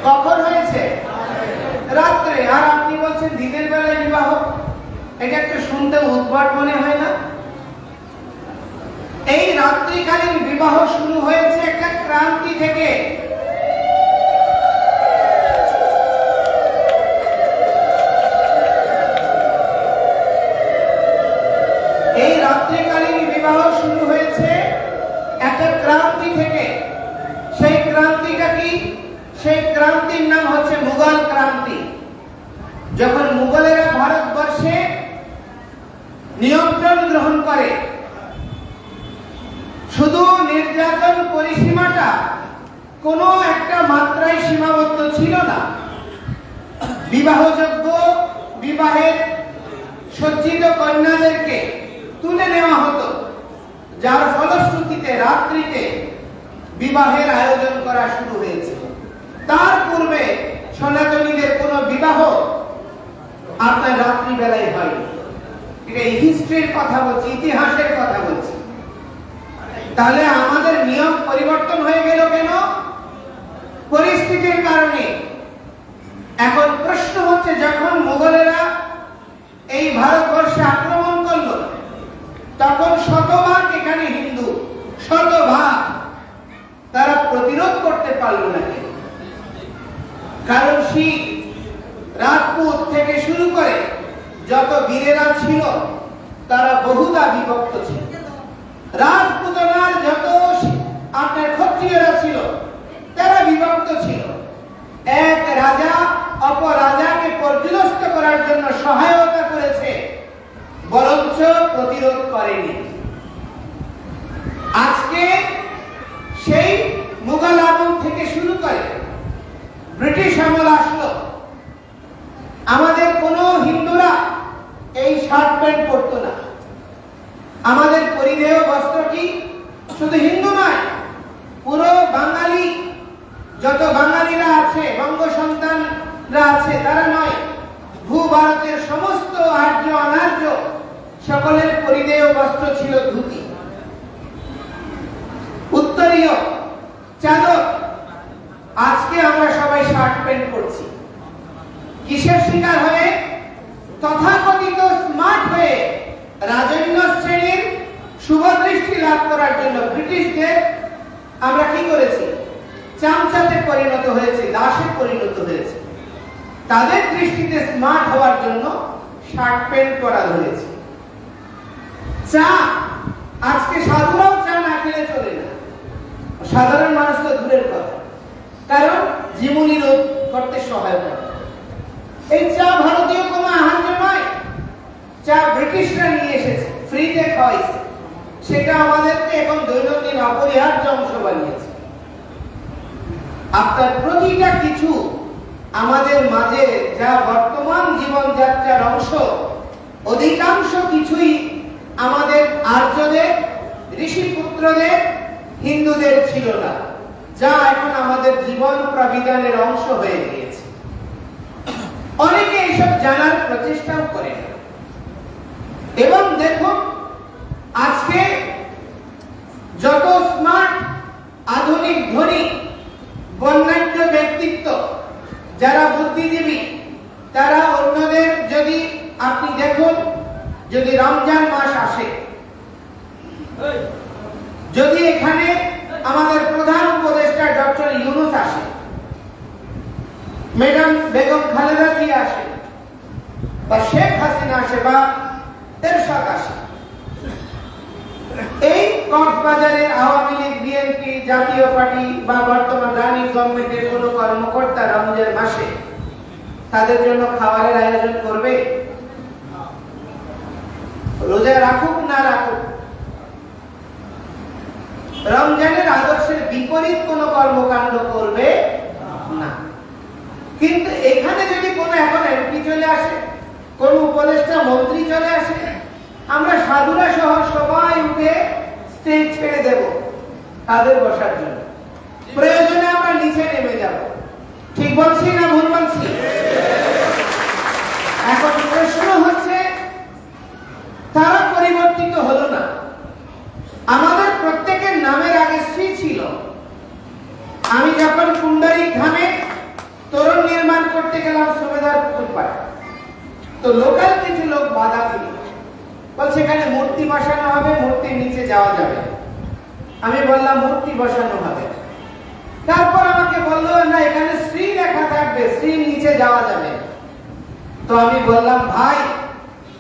কখন হয়েছে? রাত্রে। আর আপনি বলছেন দিনের বেলায় বিবাহ। এটা একটু শুনতে উদ্ভট মনে হয় না? এই রাত্রিকালীন বিবাহ শুরু হয়েছে একটা ক্রান্তি থেকে। এই রাত্রিকালীন বিবাহ শুরু হয়েছে একটা ক্রান্তি থেকে। সেই ক্রান্তিটা কি? সেই ক্রান্তির নাম হচ্ছে মুঘল ক্রান্তি। যখন মুঘলেরা ভারতবর্ষে নিয়ন্ত্রণ গ্রহণ করে, শুধু নির্যাতন পরিসীমাটা কোনো একটা মাত্রায় সীমাবদ্ধ ছিল না। বিবাহযোগ্য, বিবাহের সজ্জিত কন্যাদেরকে তুলে নেওয়া হতো, যার ফলশ্রুতিতে রাত্রিতে বিবাহের আয়োজন করা শুরু হয়েছে। তার পূর্বে সনাতনীদের কোনো বিবাহ আপনার রাত্রিবেলায় হয়নি। এটা হিস্ট্রির কথা বলছি, ইতিহাসের কথা বলছি। তাহলে আমাদের নিয়ম পরিবর্তন হয়ে গেল কেন? পরিস্থিতির কারণে। এখন প্রশ্ন হচ্ছে, যখন মুঘলেরা এই ভারতবর্ষে আক্রমণ করলো, তখন শতভাগ এখানে হিন্দু, শতভাগ। তারা প্রতিরোধ করতে পারল না কেন? কারণ শিখ, রাজপুত থেকে শুরু করে যত বীরেরা ছিল তারা বহুদা বিভক্ত ছিল। রাজপুতনার যত আপনার ক্ষত্রিয়রা ছিল তারা বিভক্ত ছিল। এক রাজা অপর রাজাকে পর্যুদস্ত করার জন্য সহায়তা করেছে, বরঞ্চ প্রতিরোধ করেনি। আজকে সেই মুঘল আমল থেকে শুরু করে ব্রিটিশ আমল আসলো, আমাদের কোনো হিন্দুরা এই শার্ট প্যান্ট পরতো না। আমাদের পরিধেয় বস্ত্র কি শুধু হিন্দু নয়, পুরো বাঙালি, যত বাঙালিরা আছে, বঙ্গ সন্তানরা আছে, তারা নয়, ভূ ভারতের সমস্ত আর্য অনার্য সকলের পরিধেয় বস্ত্র ছিল ধুতি, উত্তরীয়, চাদর। আজকে আমরা সবাই শার্ট প্যান্ট পরছি। কিসের শিকার হয়ে? তথাকথিত স্মার্ট হয়ে রাজন্য শ্রেণীর শুভদৃষ্টি লাভ করার জন্য ব্রিটিশদের আমরা কি করেছি? চামচাতে পরিণত হয়েছে, দাসে পরিণত হয়েছে। তাদের দৃষ্টিতে স্মার্ট হওয়ার জন্য শার্ট প্যান্ট পরা হয়েছে। চা, আজকে সাধুরাও চা না খেলে চলে না, সাধারণ মানুষ তো দূরের কথা, কারণ জীবনী রোধ করতে সহায়তা। এই চা ভারতীয় কোনো আহার্য নয়, চা ব্রিটিশরা নিয়ে এসেছে, ফ্রিতে খাওয়াইছে, সেটা আমাদেরকে এখন দৈনন্দিন অপরিহার্য অংশ বানিয়েছে। আপনার প্রতিটা কিছু আমাদের মাঝে যা বর্তমান জীবনযাত্রার অংশ, অধিকাংশ কিছুই আমাদের আর্যদের, ঋষিপুত্রদের, হিন্দুদের ছিল না, যা এখন আমাদের জীবন প্রবিধানের অংশ হয়ে গিয়েছে। অনেকে এইসব জানার প্রচেষ্টাও করে না। এবং দেখুন, আজকে যত স্মার্ট, আধুনিক, ধনী, বর্ণাঢ্য ব্যক্তিত্ব, যারা বুদ্ধিজীবী, তারা অন্যদের, যদি আপনি দেখুন, যদি রমজান মাস আসে, যদি এখানে আমাদের প্রধান উপদেষ্টা ডক্টর ইউনূস আসে, ম্যাডাম বেগম খালেদা জিয়া আসে, বা শেখ হাসিনা আসে, বা এরশাদ আসে, এই কক্সবাজারের আওয়ামী লীগ, বিএনপি, জাতীয় পার্টি বা বর্তমান রানিং গভর্নমেন্টের কোন কর্মকর্তা রমজান মাসে তাদের জন্য খাবারের আয়োজন করবে? রোজা রাখুক না রাখুক, রমজানের আদর্শের বিপরীত কোন কর্মকাণ্ড করবে না। কিন্তু এখানে যদি কোনো এখন এমপি চলে আসে, কোন উপদেষ্টা মন্ত্রী চলে আসে, আমরা সাধুরা সহ সবাই উঠে স্টেজ ছেড়ে দেব তাদের বসার জন্য। প্রয়োজনে আমরা নিচে নেমে যাব। ঠিক বলছি না ভুল বলছি? এখন প্রশ্ন হচ্ছে, তারা পরিবর্তিত হলো না। আমাদের প্রত্যেকের নামের আগে শ্রী ছিল। আমি যখন পুন্ডরিক ধামে বাধা দিল, বলছে এখানে মূর্তি বসানো হবে, মূর্তির নিচে যাওয়া যাবে। আমি বললাম মূর্তি বসানো হবে। তারপর আমাকে বললো না এখানে শ্রী লেখা থাকবে, শ্রীর নিচে যাওয়া যাবে। তো আমি বললাম ভাই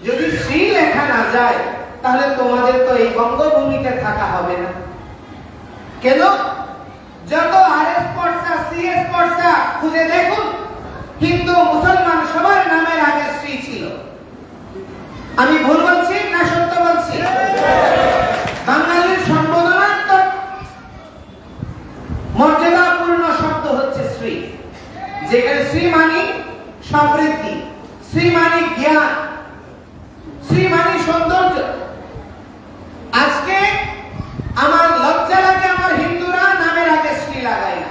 যদি শ্রী লেখা না যায় তাহলে তোমাদের তো এই বঙ্গভূমিতে থাকা হবে না। কেন? যত আরএস পড়সা সিএস পড়সা খুঁজে দেখুন, হিন্দু মুসলমান সবার নামের আগে শ্রী ছিল। আমি ভুল বলছি না সত্য বলছি? বাঙালির সম্বোধনাত্মক মর্যাদাপূর্ণ শব্দ হচ্ছে শ্রী, যেখানে শ্রী মানে সমৃদ্ধি, শ্রী মানে জ্ঞান, শ্রী মানে সৌন্দর্য। আজকে আমার লজ্জা লাগে আমার হিন্দুরা নামের আগে শ্রী লাগায় না।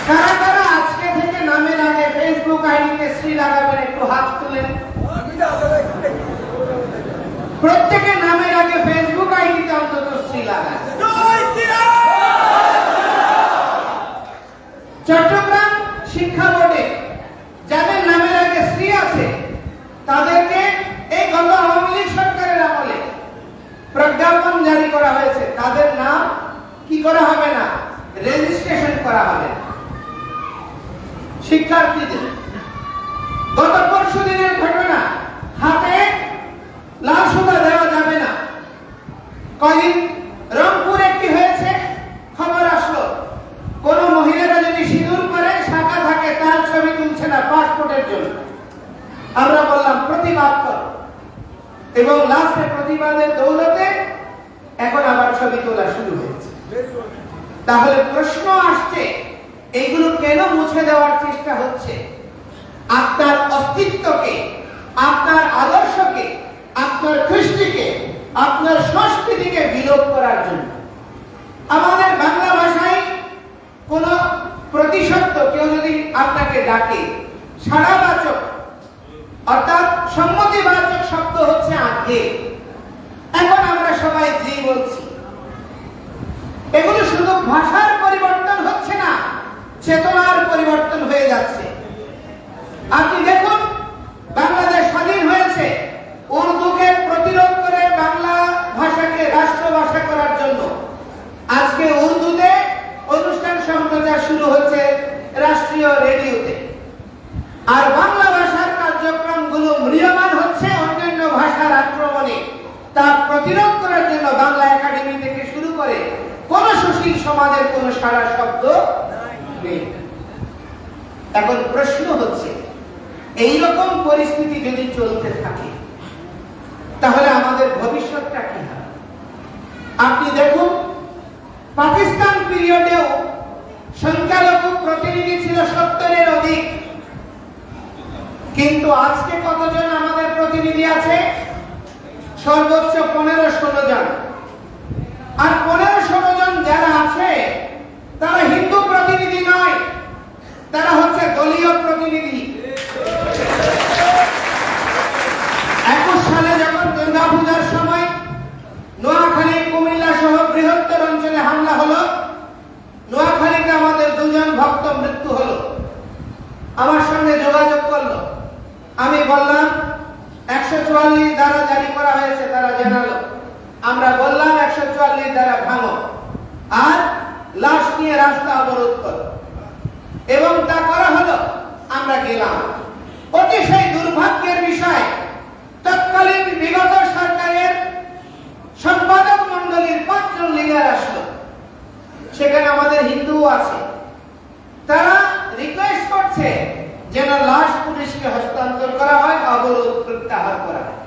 কারা কারা আজকে থেকে নামের আগে ফেসবুক আইডিতে শ্রী লাগাবেন? একটু হাত তুলেন। প্রত্যেকে নামের আগে ফেসবুক আইডিতে অন্তত শ্রী লাগায়। চট্টগ্রাম শিক্ষা বোর্ডে যাদের নামের আগে শ্রী আছে তাদেরকে এই গত আওয়ামী লীগ সরকারের আমলে প্রজ্ঞাপন জারি করা হয়েছে, তাদের নাম কি করা হবে না, রেজিস্ট্রেশন করা হবে না। শিক্ষার্থীদের গত পরশু দিনের ঘটনা, হাতে লাল সুতা দেওয়া যাবে না। কয়দিন রংপুর একটি হয়েছে, খবর আসলো কোন মহিলারা যদি সিঁদুর পরে শাখা থাকে তার ছবি তুলছে না পাসপোর্টের জন্য। আমরা বললাম প্রতিবাদ করো, এবং লাস্টে প্রতিবাদের দৌলতে এখন আবার ছবি তোলা শুরু হয়েছে। তাহলে প্রশ্ন আসছে এইগুলো কেন মুছে দেওয়ার চেষ্টা হচ্ছে? আপনার অস্তিত্বকে, আপনার আদর্শকে, আপনার কৃষ্টিকে, আপনার সংস্কৃতিকে বিলোপ করার জন্য। আমাদের বাংলা ভাষায় কোন প্রতিশব্দ কেউ যদি আপনাকে ডাকে, সাড়াবাচক অর্থাৎ সম্মতিবাচক শব্দ হচ্ছে আজ্ঞে। এখন আমরা সবাই জি বলছি। এগুলো শুধু ভাষার পরিবর্তন হচ্ছে না, চেতনার পরিবর্তন হয়ে যাচ্ছে। আপনি দেখুন বাংলাদেশ স্বাধীন হয়েছে উর্দুকে প্রতিরোধ করে বাংলা ভাষাকে রাষ্ট্রভাষা করার জন্য। আজকে উর্দুতে অনুষ্ঠান সম্প্রচার শুরু হচ্ছে রাষ্ট্রীয় রেডিওতে, আর বাংলা ভাষার কার্যক্রমগুলো ম্রিয়মাণ হচ্ছে অন্যান্য ভাষার আক্রমণে। তা প্রতিরোধ করার জন্য বাংলা একাডেমি থেকে শুরু করে কোন সুশীল সমাজের কোন সারা শব্দ নেই। এখন প্রশ্ন হচ্ছে এইরকম পরিস্থিতি যদি চলতে থাকে তাহলে আমাদের ভবিষ্যৎটা কি হবে? আপনি দেখুন পাকিস্তান পিরিয়ডেও সংখ্যালঘু প্রতিনিধি ছিল 70-এর অধিক, কিন্তু আজকে কতজন আমাদের প্রতিনিধি আছে? সর্বোচ্চ 15-16 জন। আর 15-16 জন যারা আছে তারা হিন্দু প্রতিনিধি নয়, তারা হচ্ছে দলীয় প্রতিনিধি। 21 সালে যখন দুর্গা পূজার সময় নোয়াখালী, কুমিল্লা সহ বৃহত্তর অঞ্চলে হামলা হলো, নোয়াখালীতে আমাদের 2 জন ভক্ত মৃত্যু হলো। আমার সঙ্গে যোগাযোগ করলো, আমি বললাম 144 ধারা জারি করা হয়েছে, তারা জানালো। আমরা বললাম 144 ধারা ভাঙো আর লাশ নিয়ে রাস্তা অবরোধ করো, এবং তা করা হলো। আমরা গেলাম। অতিশয় দুর্ভাগ্যের বিষয়, তৎকালীন বিগত সরকারের সম্পাদক মন্ডলীর 5 জন লিডার আসলো, সেখানে আমাদের হিন্দু আছে। তারা রিকোয়েস্ট করছে যেন লাশ পুলিশকে হস্তান্তর করা হয়, অবরোধ প্রত্যাহার করা হয়।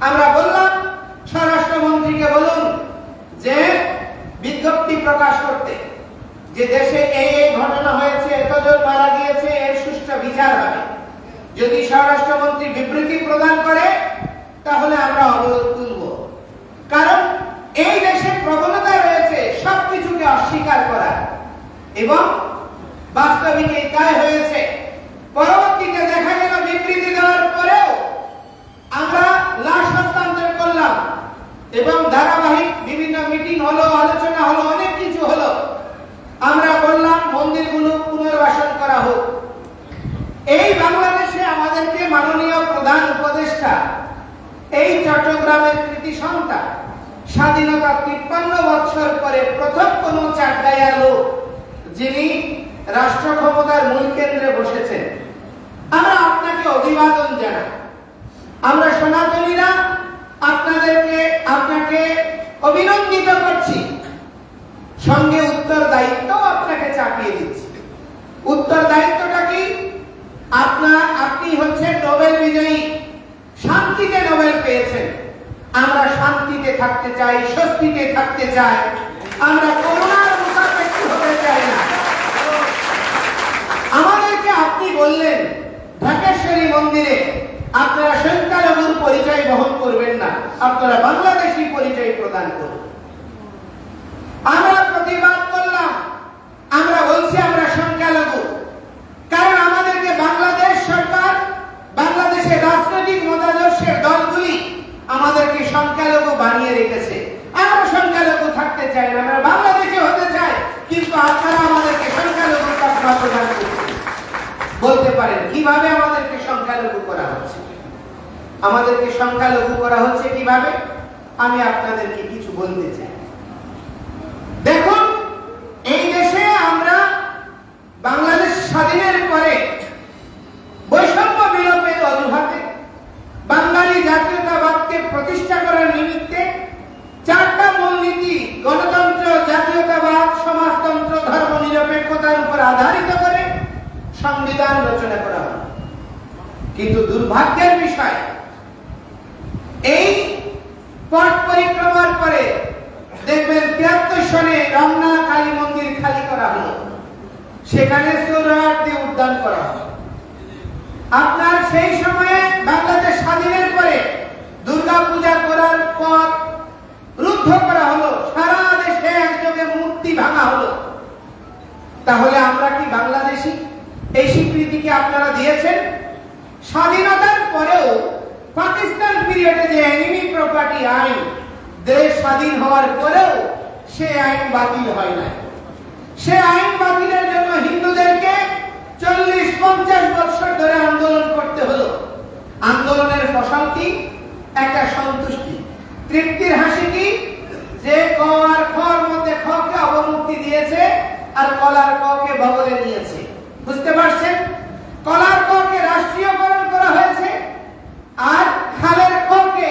আমরা বললাম স্বরাষ্ট্রমন্ত্রীকে বলুন যে বিজ্ঞপ্তি প্রকাশ করতে, যে দেশে এই ঘটনা হয়েছে, এতজন মারা গিয়েছে, এর সুষ্ঠু বিচার হবে। যদি স্বরাষ্ট্রমন্ত্রী বিবৃতি প্রদান করে তাহলে আমরা অবরোধ তুলব। কারণ এই দেশে প্রবণতা রয়েছে সবকিছুকে অস্বীকার করা, এবং বাস্তবিক এই তাই হয়েছে। পরবর্তীতে দেখা গেল বিবৃতি দেওয়ার পরেও আমরা লাশ হস্তান্তর করলাম, এবং ধারাবাহিক বিভিন্ন মিটিং হলো, আলোচনা হলো, অনেক কিছু হলো। আমরা বললাম মন্দিরগুলো পুনর্বাসন করা হোক। এই বাংলাদেশ সন্তান, স্বাধীনতা 53 বছর পরে প্রথম কোন চাকদাইয়া লোক যিনি রাষ্ট্র ক্ষমতার মূল কেন্দ্রে বসেছেন। আমরা আপনাকে অভিবাদন জানাই। আমরা সনাতনীরা আপনাকে অভিনন্দিত করছি, সঙ্গে উত্তর দায়িত্ব আপনাকে চাপিয়ে দিচ্ছি। উত্তর দায়িত্বটা কি? আপনি হচ্ছেন নোবেল বিজয়ী, শান্তিতে নোবেল পেয়েছেন। আমরা শান্তিতে থাকতে চাই, স্বস্তিতে থাকতে চাই, আমরা করুণার মুখাপেক্ষী হতে চাই না। আমাদেরকে আপনি বললেন ঢাকেশ্বরী মন্দিরে আপনারা সংখ্যালঘুর পরিচয় বহন করবেন না, আপনারা বাংলাদেশী পরিচয় প্রদান করবেন। আমরা প্রতিবাদ করলাম, আমরা বলছি আমরা সংখ্যালঘু, কারণ আমাদেরকে বাংলাদেশ সরকার, বাংলাদেশের রাজনৈতিক মতাদর্শের দলগুলি আমাদেরকে সংখ্যালঘু বানিয়ে রেখেছে। আমরা সংখ্যালঘু থাকতে চাই না, আমরা বাংলাদেশে হতে চাই, কিন্তু আপনারা আমাদেরকে সংখ্যালঘু তকমা প্রদান করছেন। বলতে পারেন কিভাবে আমাদেরকে সংখ্যালঘু করা হচ্ছে? আমাদেরকে সংখ্যালঘু করা হচ্ছে কিভাবে? আমি আপনাদেরকে কিছু বলতে চাই। দেখুন, এই দেশে আমরা বাংলাদেশ স্বাধীনের পরে বৈষম্য বিলোপের অজুহাতে বাঙালি জাতীয়তাবাদকে প্রতিষ্ঠা করার নিমিত্তে 4টা মূলনীতি গণতন্ত্র, জাতীয়তাবাদ, সমাজতন্ত্র, ধর্মনিরপেক্ষতার উপর আধারিত করে সংবিধান রচনা করা হয়। কিন্তু দুর্ভাগ্যের বিষয়, এই পথ পরিক্রমার পরে দেখবেন 73 সনে রমনা কালী মন্দির খালি করা হলো, সেখানে সোহরাওয়ার্দী দিয়ে উদ্যান করা হলো। আপনার সেই সময়ে বাংলাদেশ স্বাধীনের পরে দুর্গা পূজা করার পথ রুদ্ধ করা হলো, সারা দেশে একযোগে মূর্তি ভাঙা হলো। তাহলে আমরা কি বাংলাদেশী? এই স্বীকৃতি কি আপনারা দিয়েছেন? স্বাধীনতার পরেও পাকিস্তান পিরিয়ডে যে এনিমি প্রপার্টি আইন, দেশ স্বাধীন হওয়ার পরেও সে আইন বাতিল হয় না। সে আইন বাতিলের জন্য হিন্দুদেরকে 40-50 বছর ধরে আন্দোলন করতে হলো। আন্দোলনের ফসল কি? একটা সন্তুষ্টি, তৃপ্তির হাসি কি? যে ক আর খর মধ্যে খকে অবমুক্তি দিয়েছে আর কলার ককে বগলে নিয়েছে। বুঝতে পারছেন? কলার ককে রাষ্ট্রীয়করণ করা হয়েছে আর খালের ককে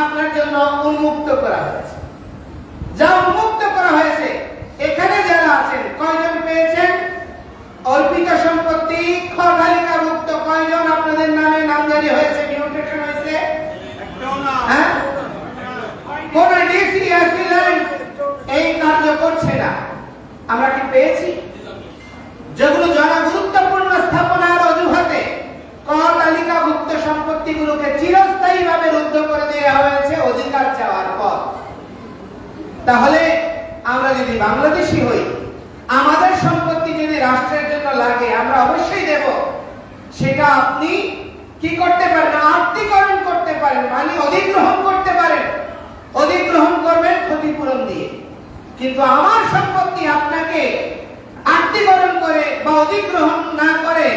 আপনার জন্য উন্মুক্ত করা হয়েছে। যা উন্মুক্ত করা হয়েছে, এখানে যারা আছেন কয়জন পেয়েছেন? অর্পিত সম্পত্তি খ তালিকাভুক্ত কয়জন আপনাদের নামে নামজারি হয়েছে, মিউটেশন হয়েছে? হ্যাঁ, কোন ডিসি অ্যাফিলিয়েট এই কার্য করছে না। আমরা কি পেয়েছি? যেগুলো জনগুরুত্বপূর্ণ স্থাপনার অজুহাতে ক তালিকাভুক্ত সম্পত্তিগুলোকে চিরস্থায়ীভাবে রুদ্ধ করে দেওয়া হয়েছে অধিকার চাওয়ার পর। তাহলে আমরা যদি বাংলাদেশী হই, আমাদের সম্পত্তি যদি রাষ্ট্রের জন্য লাগে, আমরা অবশ্যই দেব। সেটা আপনি কি করতে পারেন? আত্মীকরণ করতে পারেন, মানে অধিগ্রহণ করতে পারেন। অধিগ্রহণ করবেন ক্ষতিপূরণ দিয়ে। কিন্তু আমার সম্পত্তি আপনাকে আত্মীকরণ করে বা অধিগ্রহণ না করে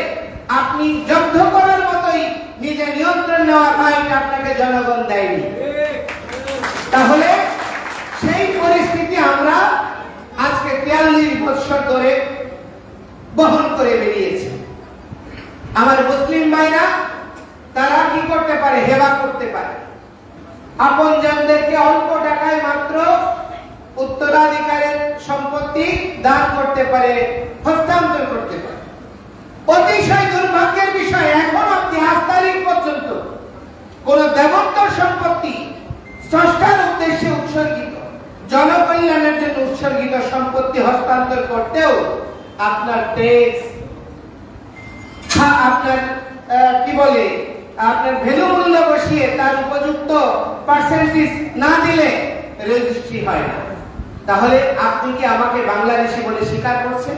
আপনি জব্দ করার মতোই নিজে নিয়ন্ত্রণ নেওয়ার আইন আপনাকে জনগণ দেয়নি। তাহলে সেই পরিস্থিতি আমরা আজকে 43 বছর ধরে বহন করে বেরিয়েছি। আমার মুসলিম ভাইরা তারা কি করতে পারে? হেবা করতে পারে। আপনজনদেরকে অল্প টাকায় মাত্র উত্তরাধিকারের সম্পত্তি দান করতে পারে, হস্তান্তর করতে পারে। অতিশয় দুর্ভাগ্যের বিষয়, এখন আপনি 8 তারিখ পর্যন্ত কোন দেবোত্তর সম্পত্তি স্রষ্টার উদ্দেশ্যে উৎসর্গিত, জনকল্যাণের জন্য উৎসর্গিত সম্পত্তি হস্তান্তর করতেও আপনার ট্যাক্স, আপনার কি বলে, আপনার ভ্যালু মূল্য বসিয়ে তার উপযুক্ত পার্সেন্টেজ না দিলে রেজিস্ট্রি হয় না। তাহলে আপনি কি আমাকে বাংলাদেশী বলে স্বীকার করছেন?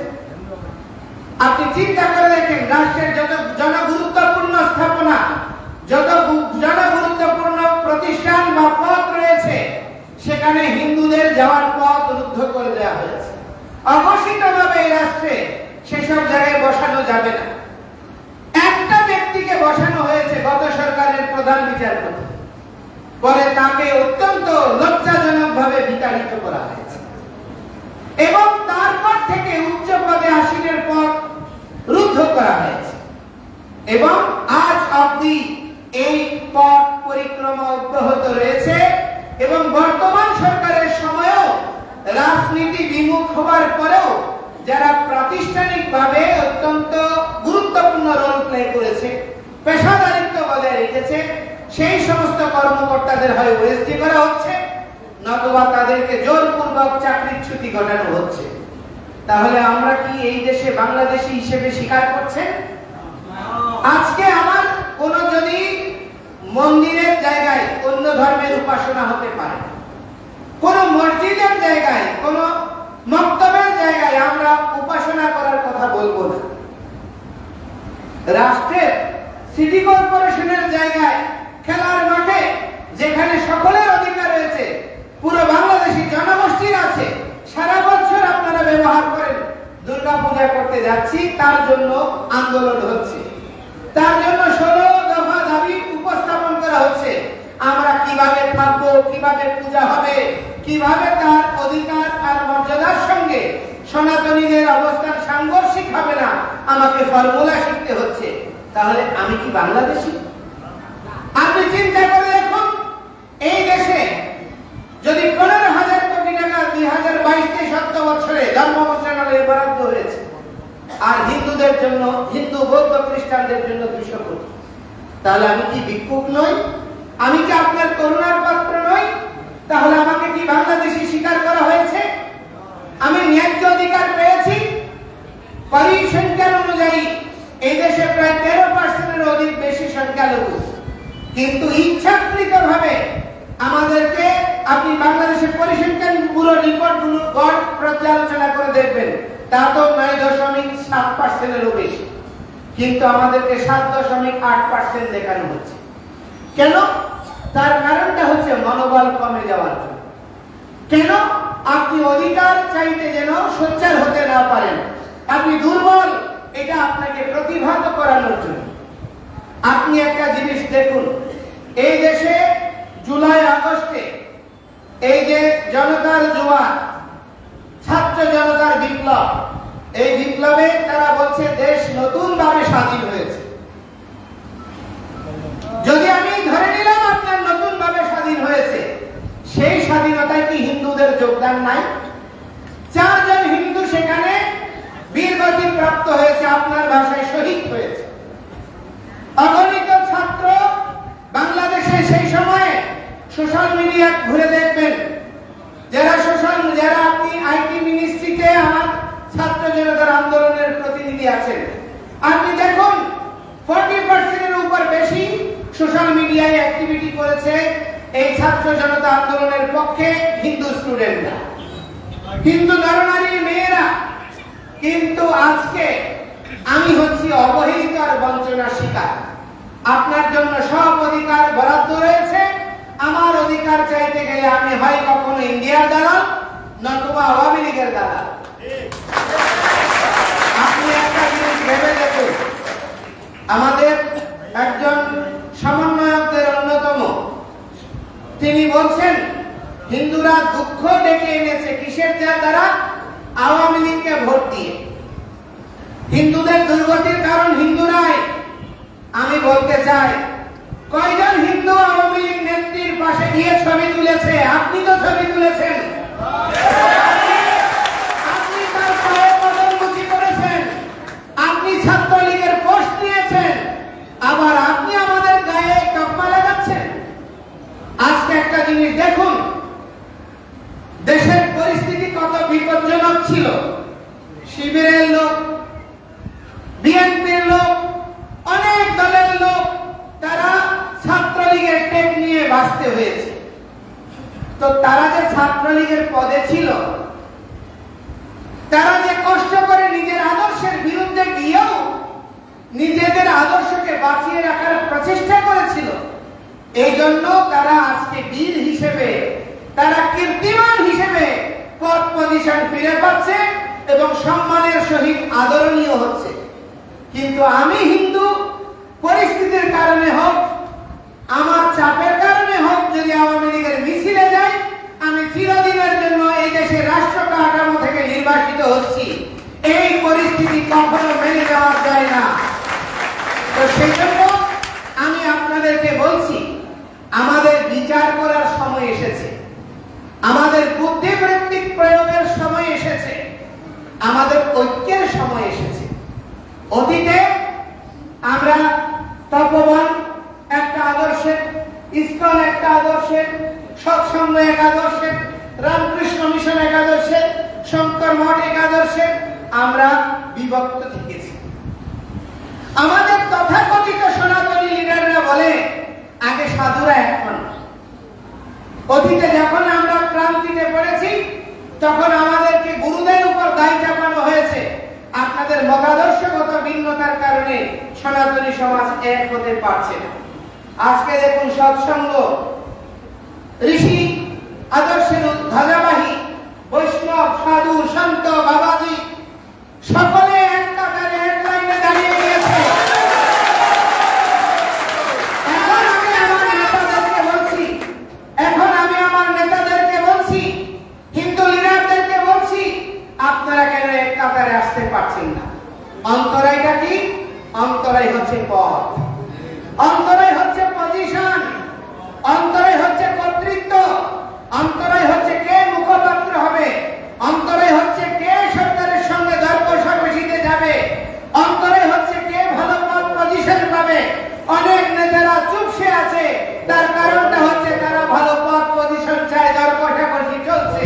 আপনি চিন্তা করে দেখেন, রাষ্ট্রের যত জনগুরুত্বপূর্ণ স্থাপনা, যত জনগুরুত্বপূর্ণ প্রতিষ্ঠান বা পথ রয়েছে, সেখানে হিন্দুদের যাওয়ার পথ রুদ্ধ করে দেওয়া হয়েছে। অঘোষিতভাবে এই রাষ্ট্রে সেসব জায়গায় বসানো যাবে না। একটা ব্যক্তিকে বসানো হয়েছে গত সরকারের প্রধান বিচারপতি। পরে তাকে অত্যন্ত লজ্জাজনকভাবে বিতাড়িত করা হয়েছে এবং তারপর থেকে উচ্চ পদে আসীনের পর রুদ্ধ করা হয়েছে এবং আজ অবধি এই পথ পরিক্রমা অব্যাহত রয়েছে এবং বর্তমান সরকারের সময়েও রাজনীতি বিমুখ হওয়ার পরেও যারা প্রাতিষ্ঠানিকভাবে অত্যন্ত গুরুত্বপূর্ণ রোল প্লে করেছে, পেশাদারিত্ব বজায় রেখেছে, সেই সমস্ত কর্মকর্তাদের হয় ওএসডি করা হচ্ছে, নতুবা তাদেরকে জোরপূর্বক চাকরিচ্যুতি ঘটানো হচ্ছে। তাহলে আমরা কি এই দেশে বাংলাদেশী হিসেবে স্বীকার করছেন? আজকে আমার কোন যদি মন্দিরের জায়গায় অন্য ধর্মের উপাসনা হতে পারে, কোন মসজিদের জায়গায়, কোন মক্তবের জায়গায় আমরা উপাসনা করার কথা বলবো না। রাষ্ট্রের সিটি কর্পোরেশনের জায়গায়, খেলার মাঠে, যেখানে সকলের অধিকার রয়েছে, পুরো বাংলাদেশী জনগোষ্ঠীর আছে, সারা বছর আপনারা ব্যবহার করেন, দুর্গা পূজা করতে যাচ্ছি, তার জন্য আন্দোলন হচ্ছে, তার জন্য 16 দফা দাবি উপস্থাপন করা হচ্ছে। আমরা কিভাবে থাকবো, কিভাবে পূজা হবে, কিভাবে তার অধিকার আর মর্যাদার সঙ্গে সনাতনীদের অবস্থান সাংঘর্ষিক হবে না, আমাকে ফর্মুলা শিখতে হচ্ছে। তাহলে আমি কি বাংলাদেশী? আপনি চিন্তা করে দেখুন, এই দেশে যদি 15,000 কোটি টাকা 2022-23 বছরে ধর্ম মন্ত্রণালয়ে বরাদ্দ হয়েছে, আর হিন্দুদের জন্য, হিন্দু বৌদ্ধ খ্রিস্টানদের জন্য 200 কোটি, তাহলে আমি কি ভিক্ষুক নই? আমি কি আপনার করুণার পাত্র নই? তাহলে আমাকে কি বাংলাদেশী স্বীকার করা হয়েছে? আমি ন্যায্য অধিকার পেয়েছি? পরিসংখ্যান অনুযায়ী এই দেশে প্রায় 13% অধিক বেশি সংখ্যালঘু, কিন্তু ইচ্ছাকৃতভাবে আমাদেরকে, আপনি বাংলাদেশের পরিসংখ্যান পুরো রিপোর্টগুলো গড় পর্যালোচনা করে দেখবেন, তা তো 9.7%-এরও বেশি, কিন্তু আমাদেরকে 7.8% দেখানো হচ্ছে। কেন? তার কারণটা হচ্ছে মনোবল কমে যাওয়ার জন্য। কেন? আপনি অধিকার চাইতে যেন সোচ্চার হতে না পারেন, আপনি দুর্বল, এটা আপনাকে প্রতিভাত করানোর জন্য। আপনি একটা জিনিস দেখুন, এই দেশে জুলাই আগস্টে এই যে জনতার জোয়ার, ছাত্র জনতার বিপ্লব, এই বিপ্লবে তারা বলছে দেশ নতুন ভাবে স্বাধীন হয়েছে। যদি আমি ধরে নিলাম আপনার নতুন ভাবে স্বাধীন হয়েছে, সেই স্বাধীনতায় কি হিন্দুদের যোগদান নাই? 4 জন হিন্দু সেখানে বীরগতি প্রাপ্ত হয়েছে, আপনার ভাষায় শহীদ হয়েছে। অগণিত ছাত্র বাংলাদেশে সেই সময়ে সোশ্যাল মিডিয়া ঘুরে দেখবেন, যারা আপনি আইটি মিনিস্ট্রিতে আমার ছাত্র জনতার আন্দোলনের প্রতিনিধি আছেন, আপনি দেখুন 40%-এর উপর বেশি সোশ্যাল মিডিয়ায় অ্যাক্টিভিটি করেছে এই ছাত্র জনতা আন্দোলনের পক্ষে হিন্দু স্টুডেন্টরা, হিন্দু নরনারী মেয়েরা। কিন্তু আজকে আমি হচ্ছি অবহেলিত আর বঞ্চনার শিকার। আপনার জন্য সব অধিকার বরাদ্দ রয়েছে, আমার অধিকার চাইতে গেলে আমি হয় কখনো ইন্ডিয়ার দালাল, নতুবা আওয়ামী লীগের দালাল। আপনি একটা জিনিস ভেবে দেখুন, আমাদের একজন সমন্বয়কদের অন্যতম, তিনি বলছেন হিন্দুরা দুঃখ ডেকে এনেছে কিসের দ্বারা? আওয়ামী লীগকে ভোট দিয়ে। হিন্দুদের দুর্গতির কারণ হিন্দুরাই। আমি বলতে চাই, কয়জন হিন্দু আওয়ামী লীগ নেত্রীর পাশে গিয়ে ছবি তুলেছে? আপনি তো ছবি তুলেছেন, আপনি তার পায়ে পদমুচি করেছেন, আপনি ছাত্রলীগের পোস্ট নিয়েছেন, আবার আপনি আমাদের গায়ে তকমা লাগাচ্ছেন। আজকে একটা জিনিস দেখুন, দেশের পরিস্থিতি কত বিপজ্জনক ছিল। শিবিরের লোক, বিএনপির লোক, অনেক দলের লোক, তারা ছাত্রলীগের টেক নিয়ে বাঁচতে হয়েছে। তো তারা যে ছাত্রলীগের পদে ছিল, তারা যে কষ্ট করে নিজের আদর্শের বিরুদ্ধে গিয়েও নিজেদের আদর্শকে বাঁচিয়ে রাখার প্রচেষ্টা করেছিল, এই জন্য তারা আজকে বীর হিসেবে, তারা কীর্তিমান হিসেবে পদ পজিশন ফিরে পাচ্ছে এবং সম্মানের সহিত আদরণীয় হচ্ছে। কিন্তু আমি হিন্দু, পরিস্থিতির কারণে হোক, আমার চাপের কারণে হোক, হোক, যদি আওয়ামী লীগের মিছিলে যাই, আমি চিরদিনের জন্য এই দেশের রাষ্ট্র কাঠামো থেকে নির্বাসিত হচ্ছি। এই পরিস্থিতি কখনো মেনে নেওয়া যায় না। তো সেই জন্য আমি আপনাদেরকে বলছি, আমাদের বিচার করার সময় এসেছে, আমাদের বুদ্ধিবৃত্তিক প্রয়োগের সময় এসেছে, আমাদের ঐক্যের সময় এসেছে। অতীতে আমরা তপবন একটা আদর্শের, ইসকন একটা আদর্শের, সৎসঙ্গ এক আদর্শের, রামকৃষ্ণ মিশন এক আদর্শের, শঙ্কর মঠ এক আদর্শের আমরা বিভক্ত থেকেছি। আমাদের তথাকথিত সনাতনী লিডাররা বলে আগে সাধুরা এক মানুষ। অতীতে যখন আমরা ক্রান্তিতে পড়েছি তখন আমাদেরকে গুরুদের উপর দায় চাপানো হয়েছে, আপনাদের মতাদর্শগত ভিন্নতার কারণে সনাতনী সমাজ এক হতে পারছে না। আজকে দেখুন সৎসঙ্গ, ঋষি আদর্শের ধ্বজাবাহী বৈষ্ণব, সাধু, সন্ত, বাবাজি সকলে এক কাতারে এক লাইনে দাঁড়িয়ে গিয়েছে। এখন আমি আমার নেতাদেরকে বলছি, হিন্দু লিডারদেরকে বলছি, আপনারা কেন এক কাতারে আসতে পারছেন না? অন্তরায়টা কি? অন্তরায় হচ্ছে পথ, অন্তরায় হচ্ছে পজিশন, অন্তরায় হচ্ছে কর্তৃত্ব, অন্তরায় হচ্ছে কে মুখপাত্র হবে, অন্তরায় হচ্ছে কে সরকারের সঙ্গে দর কষাকষিতে যাবে, অন্তরায় হচ্ছে কে ভালো পদ পজিশন পাবে। অনেক নেতারা চুপসে আছে, তার কারণটা হচ্ছে তারা ভালো পদ পজিশন চায়, দর কষাকষি চলছে।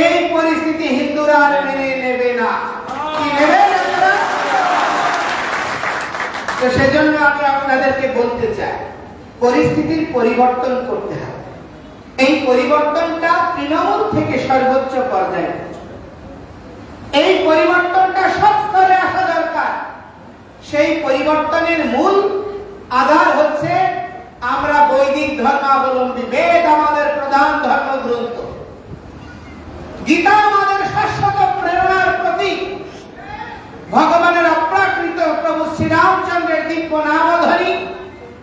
এই পরিস্থিতি হিন্দুরা আর মেনে নেবে না। কি নেবে না? তো সেজন্য আমি আপনাদেরকে বলতে চাই, পরিস্থিতির পরিবর্তন করতে হবে। এই পরিবর্তনটা তৃণমূল থেকে সর্বোচ্চ পর্যায়ে, এই পরিবর্তনটা সব স্তরে আসা দরকার। সেই পরিবর্তনের মূল আধার হচ্ছে আমরা বৈদিক ধর্মাবলম্বী। বেদ আমাদের প্রধান ধর্মগ্রন্থ, গীতা আমাদের শাশ্বত প্রেরণার প্রতীক, ভগবানের অপ্রাকৃত প্রভু শ্রীরামচন্দ্রের দিব্য নামধরি,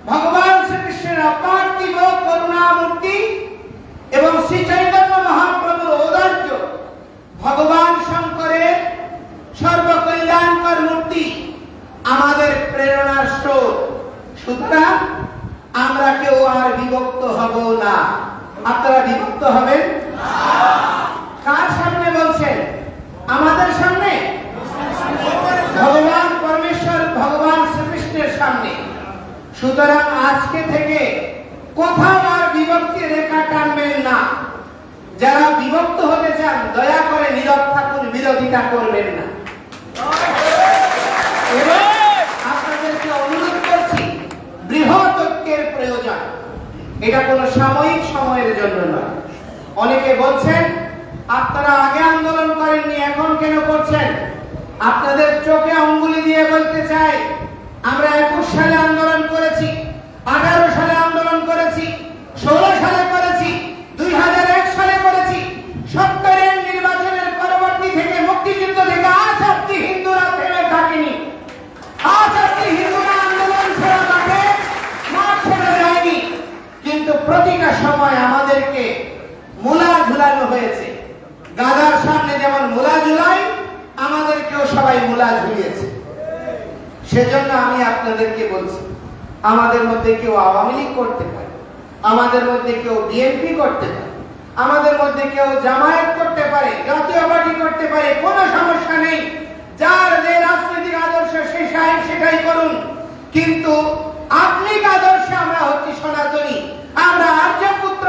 ভগবান শ্রীকৃষ্ণের অপার্থিব করুণামূর্তি এবং শ্রী চৈতন্য মহাপ্রভুর ঔদার্য, ভগবান শঙ্করের সর্বকল্যাণকর মূর্তি আমাদের প্রেরণার স্রোত। সুতরাং আমরা কেউ আর বিভক্ত হব না। আপনারা বিভক্ত হবেন? কার সামনে বলছেন? আমাদের সামনে, ভগবান পরমেশ্বর, ভগবান শ্রীকৃষ্ণের সামনে। সুতরাং আজকে থেকে কোথাও আর বিভক্তির রেখা টানবেন না। যারা বিভক্ত হতে চান দয়া করে নীরব থাকুন, বিরোধিতা করবেন না। এবং আপনাদেরকে অনুরোধ করছি, বৃহৎ ঐক্যের প্রয়োজন। এটা কোনো সাময়িক সময়ের জন্য নয়। অনেকে বলছেন আপনারা আগে আন্দোলন করেননি, এখন কেন করছেন? আপনাদের চোখে অঙ্গুলি দিয়ে বলতে চাই, আমরা 21 সালে আন্দোলন করেছি, 18 সালে আন্দোলন করেছি, 16 সালে করেছি, 2001 সালে করেছি। 70-এর নির্বাচনের পরবর্তী থেকে, মুক্তিযুদ্ধ থেকে আজ অব্দি হিন্দুরা থেমে থাকেনি। আজ অব্দি হিন্দুরা আন্দোলন ছেড়ে থাকে, মাঠ ছেড়ে যায়নি। কিন্তু প্রতিটা সময় আমাদেরকে মূলা ঝুলানো হয়েছে। গাদার সামনে যেমন মূলা ঝুলাই, আমাদেরকেও সবাই মূলা ঝুলিয়েছে। সেজন্য আমি আপনাদেরকে বলছি, আমাদের মধ্যে কেউ আওয়ামী লীগ করতে পারে, আমাদের মধ্যে কেউ বিএনপি করতে পারে, আমাদের মধ্যে কেউ জামায়াত করতে পারে, জাতীয় পার্টি করতে পারে, কোনো সমস্যা নেই। যার যে রাজনৈতিক আদর্শ সেটাই করুন। কিন্তু আত্মিক আদর্শে আমরা হচ্ছি সনাতনী, আমরা আর্যপুত্র,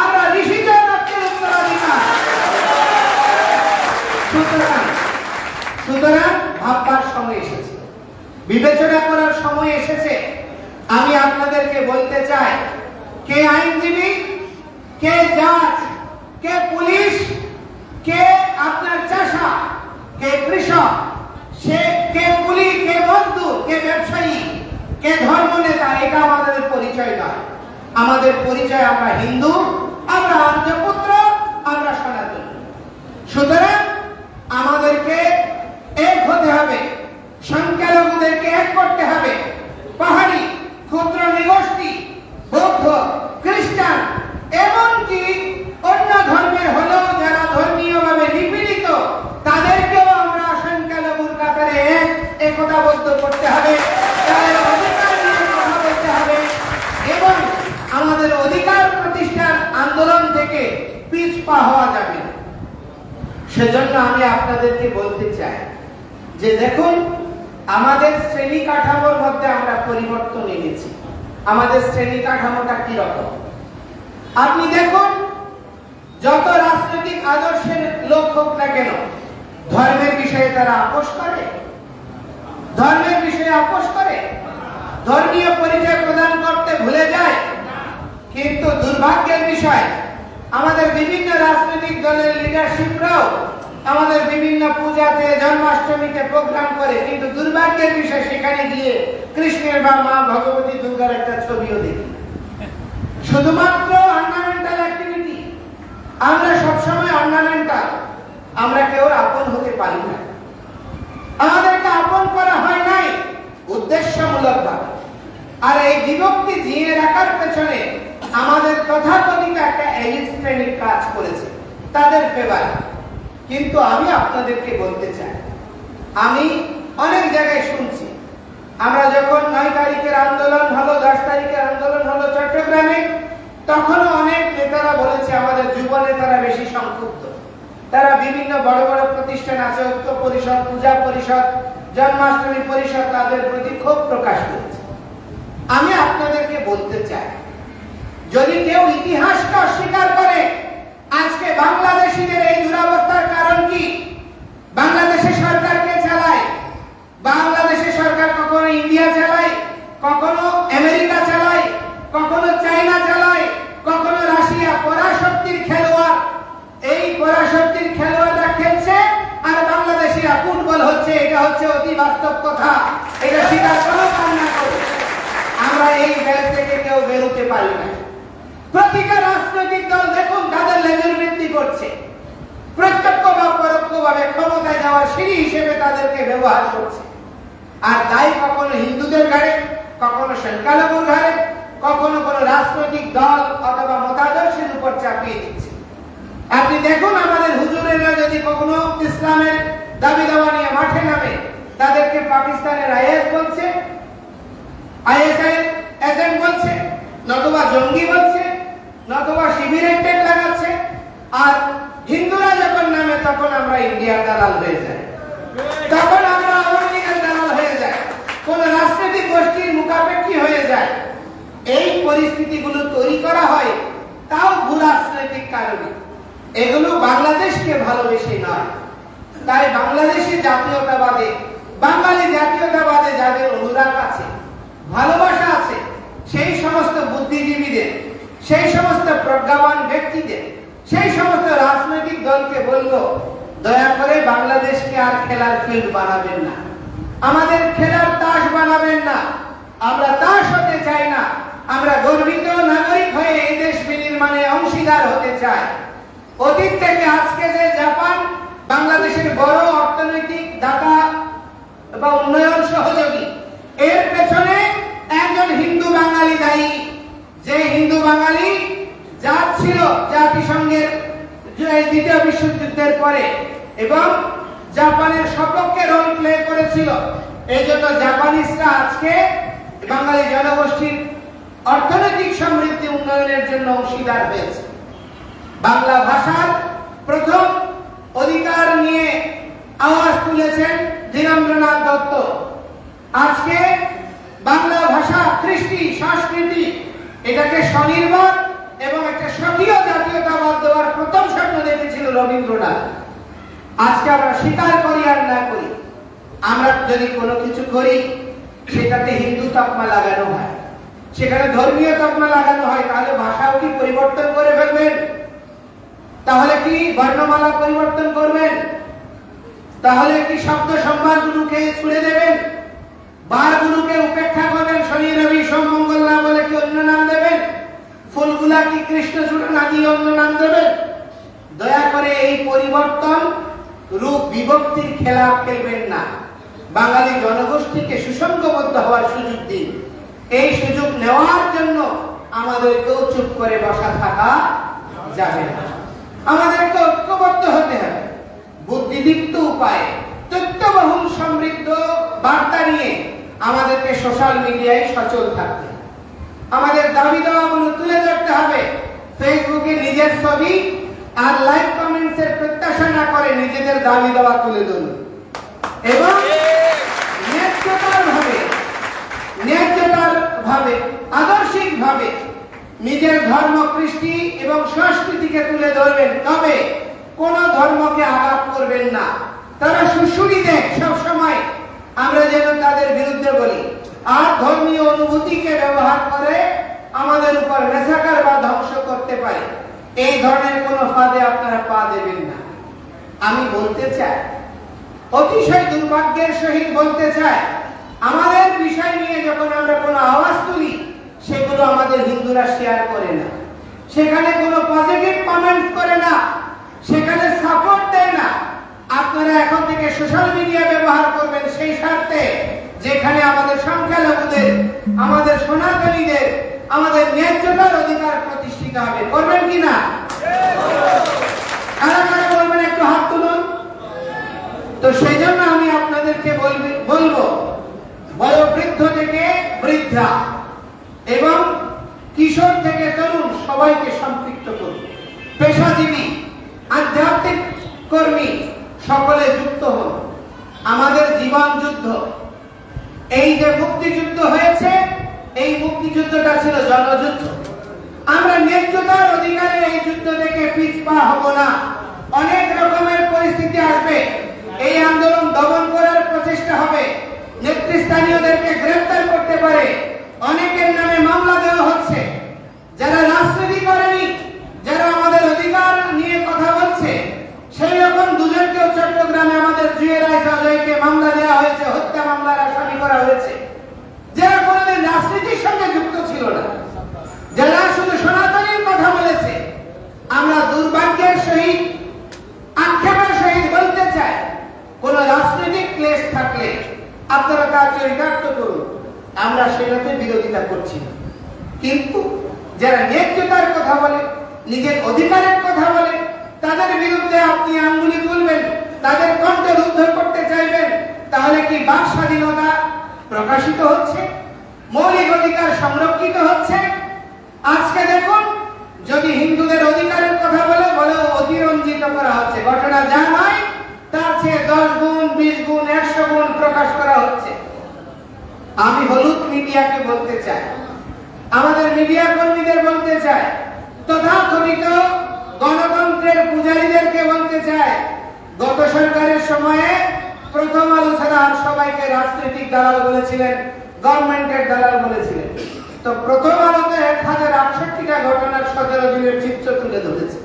আমরা ঋষিদের রক্তের উত্তরাধিকার। সুতরাং ভাববার সময় এসেছে, বিবেচনা করার সময় এসেছে। আমি আপনাদেরকে বলতে চাই, কে আইনজীবী, কে জাজ, কে পুলিশ, কে আপনার চাষা, কে কৃষক, সে কে কুলি, কে মজদুর, কে ব্যবসায়ী, কে ধর্মনেতা, এটা আমাদের পরিচয় নয়। আমাদের পরিচয় আমরা হিন্দু, আমরা আর্যপুত্র, আমরা সনাতনী। সুতরাং আমাদেরকে এক হতে হবে, সংখ্যালঘুদেরকে এক করতে হবে। পাহাড়ি, ক্ষুদ্র নিগোষ্ঠী, বৌদ্ধ, পিছপা হওয়া যাবে না। সেজন্য আমি আপনাদেরকে বলতে চাই যে দেখুন, আমাদের শ্রেণী কাঠামোর মধ্যে আমরা পরিবর্তন এনেছি। আমাদের শ্রেণী কাঠামোটা কি রকম আপনি দেখুন, যত রাজনৈতিক আদর্শের লোক হোক না কেন, ধর্মের বিষয়ে তারা আপোষ করে, ধর্মের বিষয়ে আপোষ করে, ধর্মীয় পরিচয় প্রদান করতে ভুলে যায়। কিন্তু দুর্ভাগ্যের বিষয়, আমাদের বিভিন্ন রাজনৈতিক দলের লিডারশিপরাও আমাদের বিভিন্ন পূজাতে, জন্মাষ্টমীতে প্রোগ্রাম করে, কিন্তু দুর্ভাগ্যের বিষয় সেখানে গিয়ে কৃষ্ণের বা মা ভগবতী দুর্গার একটা ছবিও দেখি। শুধুমাত্র অর্নামেন্টাল অ্যাক্টিভিটি। আমরা সবসময় অর্নামেন্টাল, আমরা কেউ আপন হতে পারি না। আমাদেরকে আপন করা হয় নাই উদ্দেশ্যমূলক ভাবে। আর এই বিভক্তি জিয়ে রাখার পেছনে আমাদের তথাকথিত একটা এলিট শ্রেণী কাজ করেছে তাদের ফেভারে। কিন্তু আমি আপনাদেরকে বলতে চাই, আমি অনেক জায়গায় শুনছি, আমরা যখন 9 তারিখের আন্দোলন হলো, 10 তারিখের আন্দোলন হলো চট্টগ্রামে, তখনও অনেক নেতারা বলেছে আমাদের যুব নেতারা বেশি সংক্ষুব্ধ। তারা বিভিন্ন বড় বড় প্রতিষ্ঠান আছে, ঐক্য পরিষদ, পূজা পরিষদ, জন্মাষ্টমী পরিষদ, তাদের প্রতি ক্ষোভ প্রকাশ করেছে। আমি আপনাদেরকে বলতে চাই, যদি কেউ ইতিহাসকে অস্বীকার করে, আজকে বাংলাদেশীদের এই দুরবস্থার কারণ কি? বাংলাদেশের সরকারকে চালায়, বাংলাদেশের সরকার কখনো ইন্ডিয়া চালায়, কখনো আমেরিকা চালায়, কখনো চায়না চালায়, কখনো রাশিয়া। পরাশক্তির খেলোয়াড়, এই পরাশক্তির খেলোয়াড়রা খেলছে আর বাংলাদেশিরা ফুটবল হচ্ছে। এটা হচ্ছে অতি বাস্তব কথা, এটা স্বীকার করা কান্না করে। আমরা এই দেশ থেকে কেউ বেরোতে পারি না। প্রতিটা রাজনৈতিক দল দেখুন তাদের লেজুর বৃদ্ধি করছে, প্রত্যক্ষ বা পরোক্ষভাবে ক্ষমতায় যাওয়ার সিঁড়ি হিসেবে তাদেরকে ব্যবহার করছে। আর তাই কখনো হিন্দুদের ঘাড়ে, কখনো সংখ্যালঘুর ঘাড়ে, কখনো কোনো রাজনৈতিক দল অথবা মতাদর্শের উপর চাপিয়ে দিচ্ছে। আপনি দেখুন, আমাদের হুজুরেরা যদি কখনো ইসলামের দাবি দাওয়া নিয়ে মাঠে নামে, তাদেরকে পাকিস্তানের আইএস বলছে, আইএসআই এজেন্ট বলছে, নতুবা জঙ্গি বলছে, নতুবা শিবিরের টেক লাগাচ্ছে। আর হিন্দুরা যখন নামে তখন আমরা ইন্ডিয়ার দালাল হয়ে যাই, তখন আমরা আমেরিকার দালাল হয়ে যাই, কোন রাজনৈতিক গোষ্ঠীর মুখাপেক্ষী হয়ে যায়। এই পরিস্থিতিগুলো তৈরি করা হয় তাও ভুল রাজনৈতিক কারণে। এগুলো বাংলাদেশকে ভালোবেসে নয়। তাই বাংলাদেশি জাতীয়তাবাদে, বাঙালি জাতীয়তাবাদে যাদের অনুরাগ আছে, ভালোবাসা আছে, সেই সমস্ত বুদ্ধিজীবীদের, সেই সমস্ত প্রজ্ঞাবান ব্যক্তিদের, সেই সমস্ত রাজনৈতিক দলকে বলবো, দয়া করে বাংলাদেশকে আর খেলার ফিল্ড বানাবেন না, আমাদের খেলার তাস বানাবেন না। আমরা তাস হতে চাই না, আমরা গর্বিত নাগরিক হয়ে এই দেশ বিনির্মাণে অংশীদার হতে চাই। অতীত থেকে আজকে যে জাপান বাংলাদেশের বড় অর্থনৈতিক দাতা বা উন্নয়ন সহযোগী, এর পেছনে একজন হিন্দু বাঙালি দায়ী। যে হিন্দু বাঙালি জাত ছিল জাতিসংঘের দ্বিতীয় বিশ্বযুদ্ধের পরে এবং জাপানের সপক্ষে রোল প্লে করেছিল। এই জন্য জাপানিজরা আজকে বাঙালি জনগোষ্ঠীর অর্থনৈতিক সমৃদ্ধি উন্নয়নের জন্য অংশীদার হয়েছে। বাংলা ভাষার প্রথম অধিকার নিয়ে আওয়াজ তুলেছেন ধীরেন্দ্রনাথ দত্ত। আজকে বাংলা ভাষা, কৃষ্টি, সংস্কৃতি এটাকে স্বনির্ভর এবং একটা স্বকীয় জাতীয়তাবাদ দেওয়ার প্রথম স্বপ্ন দেখেছিল রবীন্দ্রনাথ। আজকে আমরা স্বীকার করি আর না করি, আমরা যদি কোনো কিছু করি সেটাতে হিন্দু তকমা লাগানো হয়, সেখানে ধর্মীয় তকমা লাগানো হয়, তাহলে ভাষাও কি পরিবর্তন করে ফেলবেন? তাহলে কি বর্ণমালা পরিবর্তন করবেন? তাহলে কি শব্দ সম্ভারগুলোকে ছুড়ে দেবেন? বারগুলোকে উপেক্ষা করবেন? শনি রবি সোম মঙ্গল না বলে কি অন্য নাম দেবেন? ফুলগুলা কি কৃষ্ণচূড়া না দিয়ে অন্য নাম দেবেন? দয়া করে এই পরিবর্তন রূপ বিভক্তির খেলা খেলবেন না। বাঙালি জনগোষ্ঠীকে সুসংঘবদ্ধ হওয়ার সুযোগ দিন। এই সুযোগ নেওয়ার জন্য আমাদেরকেও চুপ করে বসা থাকা যাবে না। আমাদেরকে ঐক্যবদ্ধ হতে হবে, বুদ্ধিদীপ্ত উপায়ে তথ্যবহুল সমৃদ্ধ বার্তা নিয়ে আমাদেরকে সোশ্যাল মিডিয়ায় সচল থাকতে, আমাদের দাবি দাওয়াগুলো তুলে ধরতে হবে। ফেসবুকে নিজের ছবি আর লাইক কমেন্টসের প্রত্যাশা না করে নিজেদের দাবি দাওয়া তুলে ধরুন এবং ন্যায্যতার ভাবে আদর্শিক ভাবে নিজের ধর্ম, কৃষ্টি এবং সংস্কৃতিকে তুলে ধরবেন। তবে কোন ধর্মকে আঘাত করবেন না। তারা সুশুরি দেয় সবসময়, আমরা যেন তাদের বিরুদ্ধে বলি। আর ধর্মীয় অনুভূতিকে ব্যবহার করে আমাদের উপর মেসাকার বা ধ্বংস করতে পারে। এই ধরনের কোন ফাঁদে আপনারা পা দেবেন না। আমি বলতে চাই, অতিশয় দুর্ভাগ্যের সহিত বলতে চাই, আমাদের বিষয় নিয়ে যখন আমরা কোনো আওয়াজ তুলি সেগুলো আমাদের হিন্দুরা শেয়ার করে না, সেখানে কোনো পজিটিভ কমেন্টস করে না, সেখানে সাপোর্ট দেয় না। আপনারা এখন থেকে সোশ্যাল মিডিয়া ব্যবহার করবেন সেই স্বার্থে যেখানে আমাদের সংখ্যালঘুদের, আমাদের সনাতনীদের, আমাদের ন্যায্যতার অধিকার প্রতিষ্ঠিত হবে। করবেন কিনা? কারা কারা বলবেন একটু হাত তুলুন। তো সেই জন্য আমি আপনাদেরকে বলবো, বয়োবৃদ্ধ থেকে বৃদ্ধা এবং কিশোর থেকে তরুণ সবাইকে সম্পৃক্ত করুন। পেশাজীবী, আধ্যাত্মিক কর্মী সকলে যুক্ত হন। আমাদের জীবন যুদ্ধ, এই যে মুক্তিযুদ্ধ হয়েছে, এই মুক্তিযুদ্ধটা ছিল জনযুদ্ধ। আমরা ন্যায্যতার অধিকারে এই যুদ্ধ থেকে পিছপা হব না। অনেক রকমের পরিস্থিতি আসবে, এই আন্দোলন দমন করার প্রচেষ্টা হবে, নেতৃস্থানীয়দেরকে গ্রেফতার করতে পারে, অনেকের নামে মামলা দেওয়া হচ্ছে। যারা রাজনীতি করেনি, যারা আমাদের অধিকার নিয়ে কথা বলছে, সেই রকম দুজনকেও চট্টগ্রামে আমাদের জুয়েরাইকে মামলা দেওয়া হয়েছে, হত্যা মামলার আসামি করা হয়েছে, যারা কোনোদিন রাজনীতির সঙ্গে যুক্ত ছিল না, যারা শুধু সনাতনীর কথা বলেছে। আমরা দুর্ভাগ্যের সহিত, আক্ষেপের সহিত বলতে চাই, কোন রাজনৈতিক ক্লেশ থাকলে আপনারা তার চরিতার্থ করুন, আমরা সেটাতে বিরোধিতা করছি না। কিন্তু যারা ন্যায্যতার কথা বলে, নিজের অধিকারের কথা বলে, তাদের বিরুদ্ধে আপনি আঙ্গুলি তুলবেন, তাদের কণ্ঠ রুদ্ধ করতে চাইবেন, তাহলে কি বাক স্বাধীনতা প্রকাশিত হচ্ছে? মৌলিক অধিকার সংরক্ষিত হচ্ছে? আজকে দেখুন, যদি হিন্দুদের অধিকারের কথা বলে অতিরঞ্জিত করা হচ্ছে। ঘটনা যা নয় তার চেয়ে 10 গুণ, 20 গুণ, 100 গুণ প্রকাশ করা হচ্ছে। আমি হলুদ মিডিয়াকে বলতে চাই, আমাদের মিডিয়া কর্মীদের বলতে চাই, তথাকথিত গণতন্ত্রের পূজারীদেরকে বলতে চাই, গত সরকারের সময়ে প্রথম আলো ছাড়া আর সবাইকে রাজনৈতিক দালাল বলেছিলেন, গভর্নমেন্টের দালাল বলেছিলেন। তো প্রথম আলোতে 1068টা ঘটনার 17 দিনের চিত্র তুলে ধরেছে।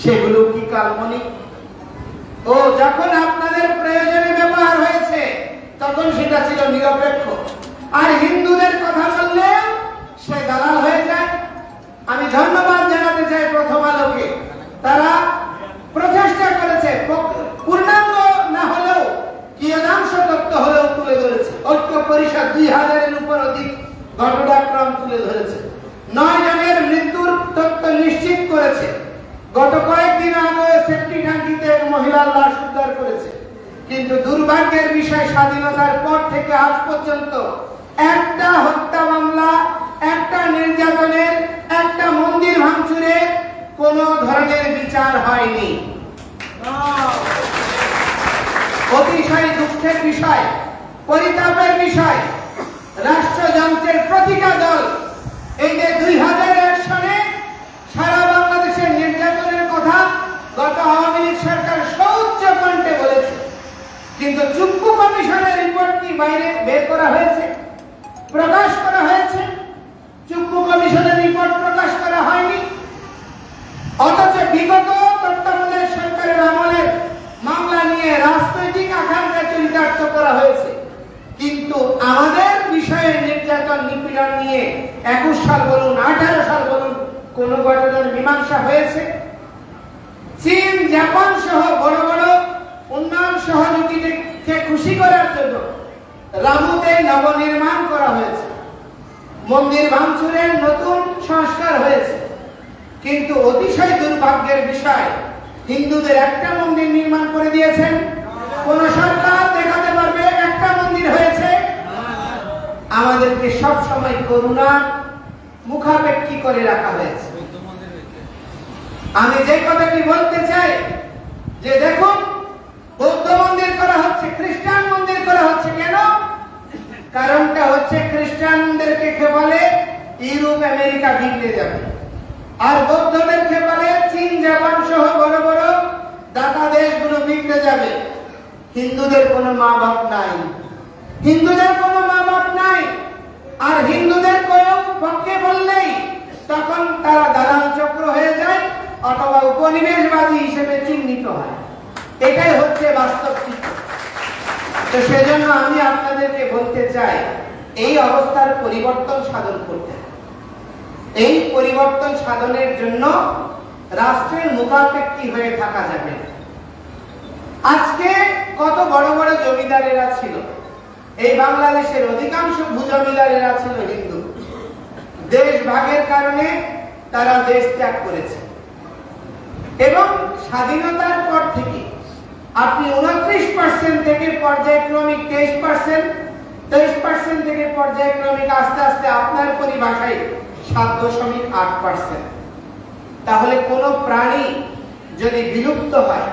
সেগুলো কি কাল্পনিক? ও যখন আপনাদের প্রয়োজনে ব্যবহার হয়েছে তখন সেটা ছিল নিরপেক্ষ। আর হিন্দুদের কথা বললে সে দালাল হয়ে যায়। আমি ধন্যবাদ জানাতে চাই প্রথম আলোকে, তারা প্রচেষ্টা করেছে, পূর্ণাঙ্গ না হলেও কিয়দাংশ তথ্য হলেও তুলে ধরেছে। ঐক্য পরিষদ 2000-এর উপর অধিক ঘটনাক্রম তুলে ধরেছে, 9 জনের মৃত্যুর তথ্য নিশ্চিত করেছে। গত কয়েকদিন আগে সেফটি ট্যাঙ্কিতে মহিলার লাশ উদ্ধার করেছে। কিন্তু দুর্ভাগ্যের বিষয়, স্বাধীনতার পর থেকে আজ পর্যন্ত একটা হত্যা মামলা, একটা নির্যাতনের, একটা মন্দির ভাঙচুরের কোন ধরনের বিচার হয়নি। অতিশয় দুঃখের বিষয়, পরিতাপের বিষয়, রাষ্ট্রযন্ত্রের প্রতিটা দল এই যে 2001 সালে সারা বাংলাদেশের নির্যাতনের কথা গত আওয়ামী লীগ সরকার সৌচ্চ কণ্ঠে বলেছে। কিন্তু চুপ্পু কমিশনের রিপোর্ট কি বাইরে বের করা হয়েছে, প্রকাশ করা হয়েছে? চুপ্পু কমিশনের রিপোর্ট প্রকাশ করা হয়নি। অথচ বিগত তত্ত্বাবধায়ক সরকারের আমলের মামলা নিয়ে রাজনৈতিক আকাঙ্ক্ষা চরিতার্থ করা হয়েছে। কিন্তু আমাদের বিষয়ে নির্যাতন, নিপীড়ন নিয়ে 21 সাল বলুন, 18 সাল বলুন, কোন ঘটনার মীমাংসা হয়েছে? চীন, জাপান সহ বড় বড় উন্নয়ন সহযোগীদেরকে খুশি করার জন্য রামুতে নবনির্মাণ করা হয়েছে, মন্দির ভাঙচুরের নতুন সংস্কার হয়েছে। কিন্তু অতিশয় দুর্ভাগ্যের বিষয়, হিন্দুদের একটা মন্দির নির্মাণ করে দিয়েছেন। কোন সরকার দেখাতে পারবে একটা মন্দির হয়েছে? আমাদেরকে সব সময় করুণা মুখাপেক্ষী করে রাখা হয়েছে। আমি যে কথাটি বলতে চাই যে দেখুন, বৌদ্ধ মন্দির করা হচ্ছে, খ্রিস্টান মন্দির করা হচ্ছে, কেন? কারণটা হচ্ছে খ্রিস্টানদেরকে বলে ইউরোপ আমেরিকা বিগড়ে যাবে, আর বৌদ্ধদেরকে বলে চীন জাপান সহ বড় বড় দাতা দেশগুলো বিগড়ে যাবে। হিন্দুদের কোনো মা বাপ নাই, হিন্দুদের কোনো মা বাপ নাই, আর হিন্দুদের কোনো পক্ষে বললেই তখন তারা দালাল চক্র হয়ে যায় অথবা উপনিবেশবাদী হিসেবে চিহ্নিত হয়। এটাই হচ্ছে বাস্তব চিত্র। তো সেজন্য আমি আপনাদেরকে বলতে চাই, এই অবস্থার পরিবর্তন সাধন করতে হবে। এই পরিবর্তন সাধনের জন্য রাষ্ট্রের মুখাপেক্ষী হয়ে থাকা যাবে না। আজকে কত বড় বড় জমিদারেরা ছিল, এই বাংলাদেশের অধিকাংশ ভূজমিদারেরা ছিল হিন্দু। দেশ ভাগের কারণে তারা দেশ ত্যাগ করেছে, এবং স্বাধীনতার পর থেকে আপনি 29% থেকে পর্যায়ক্রমিক 23% থেকে পর্যায়ক্রমিক আস্তে আস্তে আপনার পরিভাষায় 7.8%। তাহলে কোন প্রাণী যদি বিলুপ্ত হয়,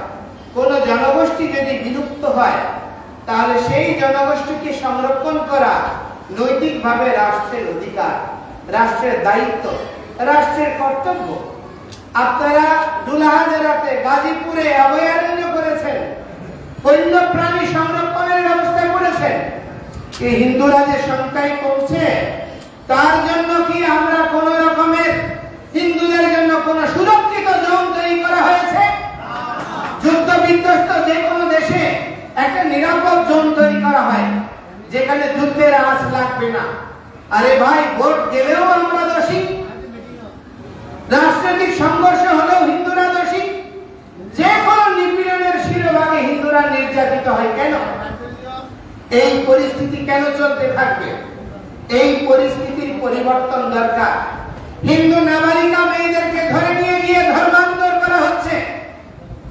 কোন জনগোষ্ঠী যদি বিলুপ্ত হয়, তাহলে সেই জনগোষ্ঠীকে সংরক্ষণ করা নৈতিকভাবে রাষ্ট্রের অধিকার, রাষ্ট্রের দায়িত্ব, রাষ্ট্রের কর্তব্য। আপনারা দুলাহাজারাতে গাজীপুরে অভয়ারণ্য করেছেন, বন্য প্রাণী সংরক্ষণের ব্যবস্থা করেছেন। এই হিন্দুরা যে সংখ্যায় কমছে, তার জন্য কি আমরা কোন রকমের হিন্দুদের জন্য কোন সুরক্ষিত জোন তৈরি করা হয়েছে? যুদ্ধ বিধ্বস্ত যে কোনো দেশে একটা নিরাপদ জোন তৈরি করা হয়, যেখানে যুদ্ধের আঁচ লাগবে না। আরে ভাই, ভোট গেলেও আমরা দোষী, রাজনৈতিক সংঘর্ষ হলেও হিন্দুরা দোষী, যে কোনো নিপীড়নের শিরোভাগে হিন্দুরা নির্যাতিত হয়। কেন? এই পরিস্থিতি কেন চলতে থাকবে? এই পরিস্থিতির পরিবর্তন দরকার। হিন্দু নাবালিকা মেয়েদেরকে ধরে নিয়ে গিয়ে ধর্মান্তর করা হচ্ছে,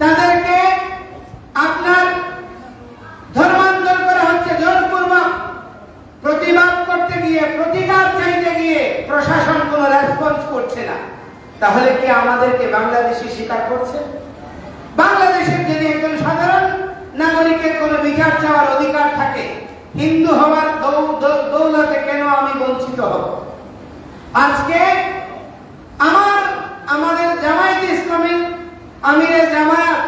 তাদেরকে আপনার ধর্মান্তর করা হচ্ছে জোরপূর্বক। প্রতিবাদ করতে গিয়ে, প্রতিকার চাইতে গিয়ে প্রশাসন কোনো রেসপন্স করছে না। তাহলে কি আমাদেরকে বাংলাদেশি স্বীকার করছে? বাংলাদেশের যদি একজন সাধারণ নাগরিকের কোনো বিচার চাওয়ার অধিকার থাকে, হিন্দু হওয়ার দৌলতে কেন আমি বঞ্চিত হব? আজকে আমাদের জামায়াতে ইসলামী আমিরে জামায়াত,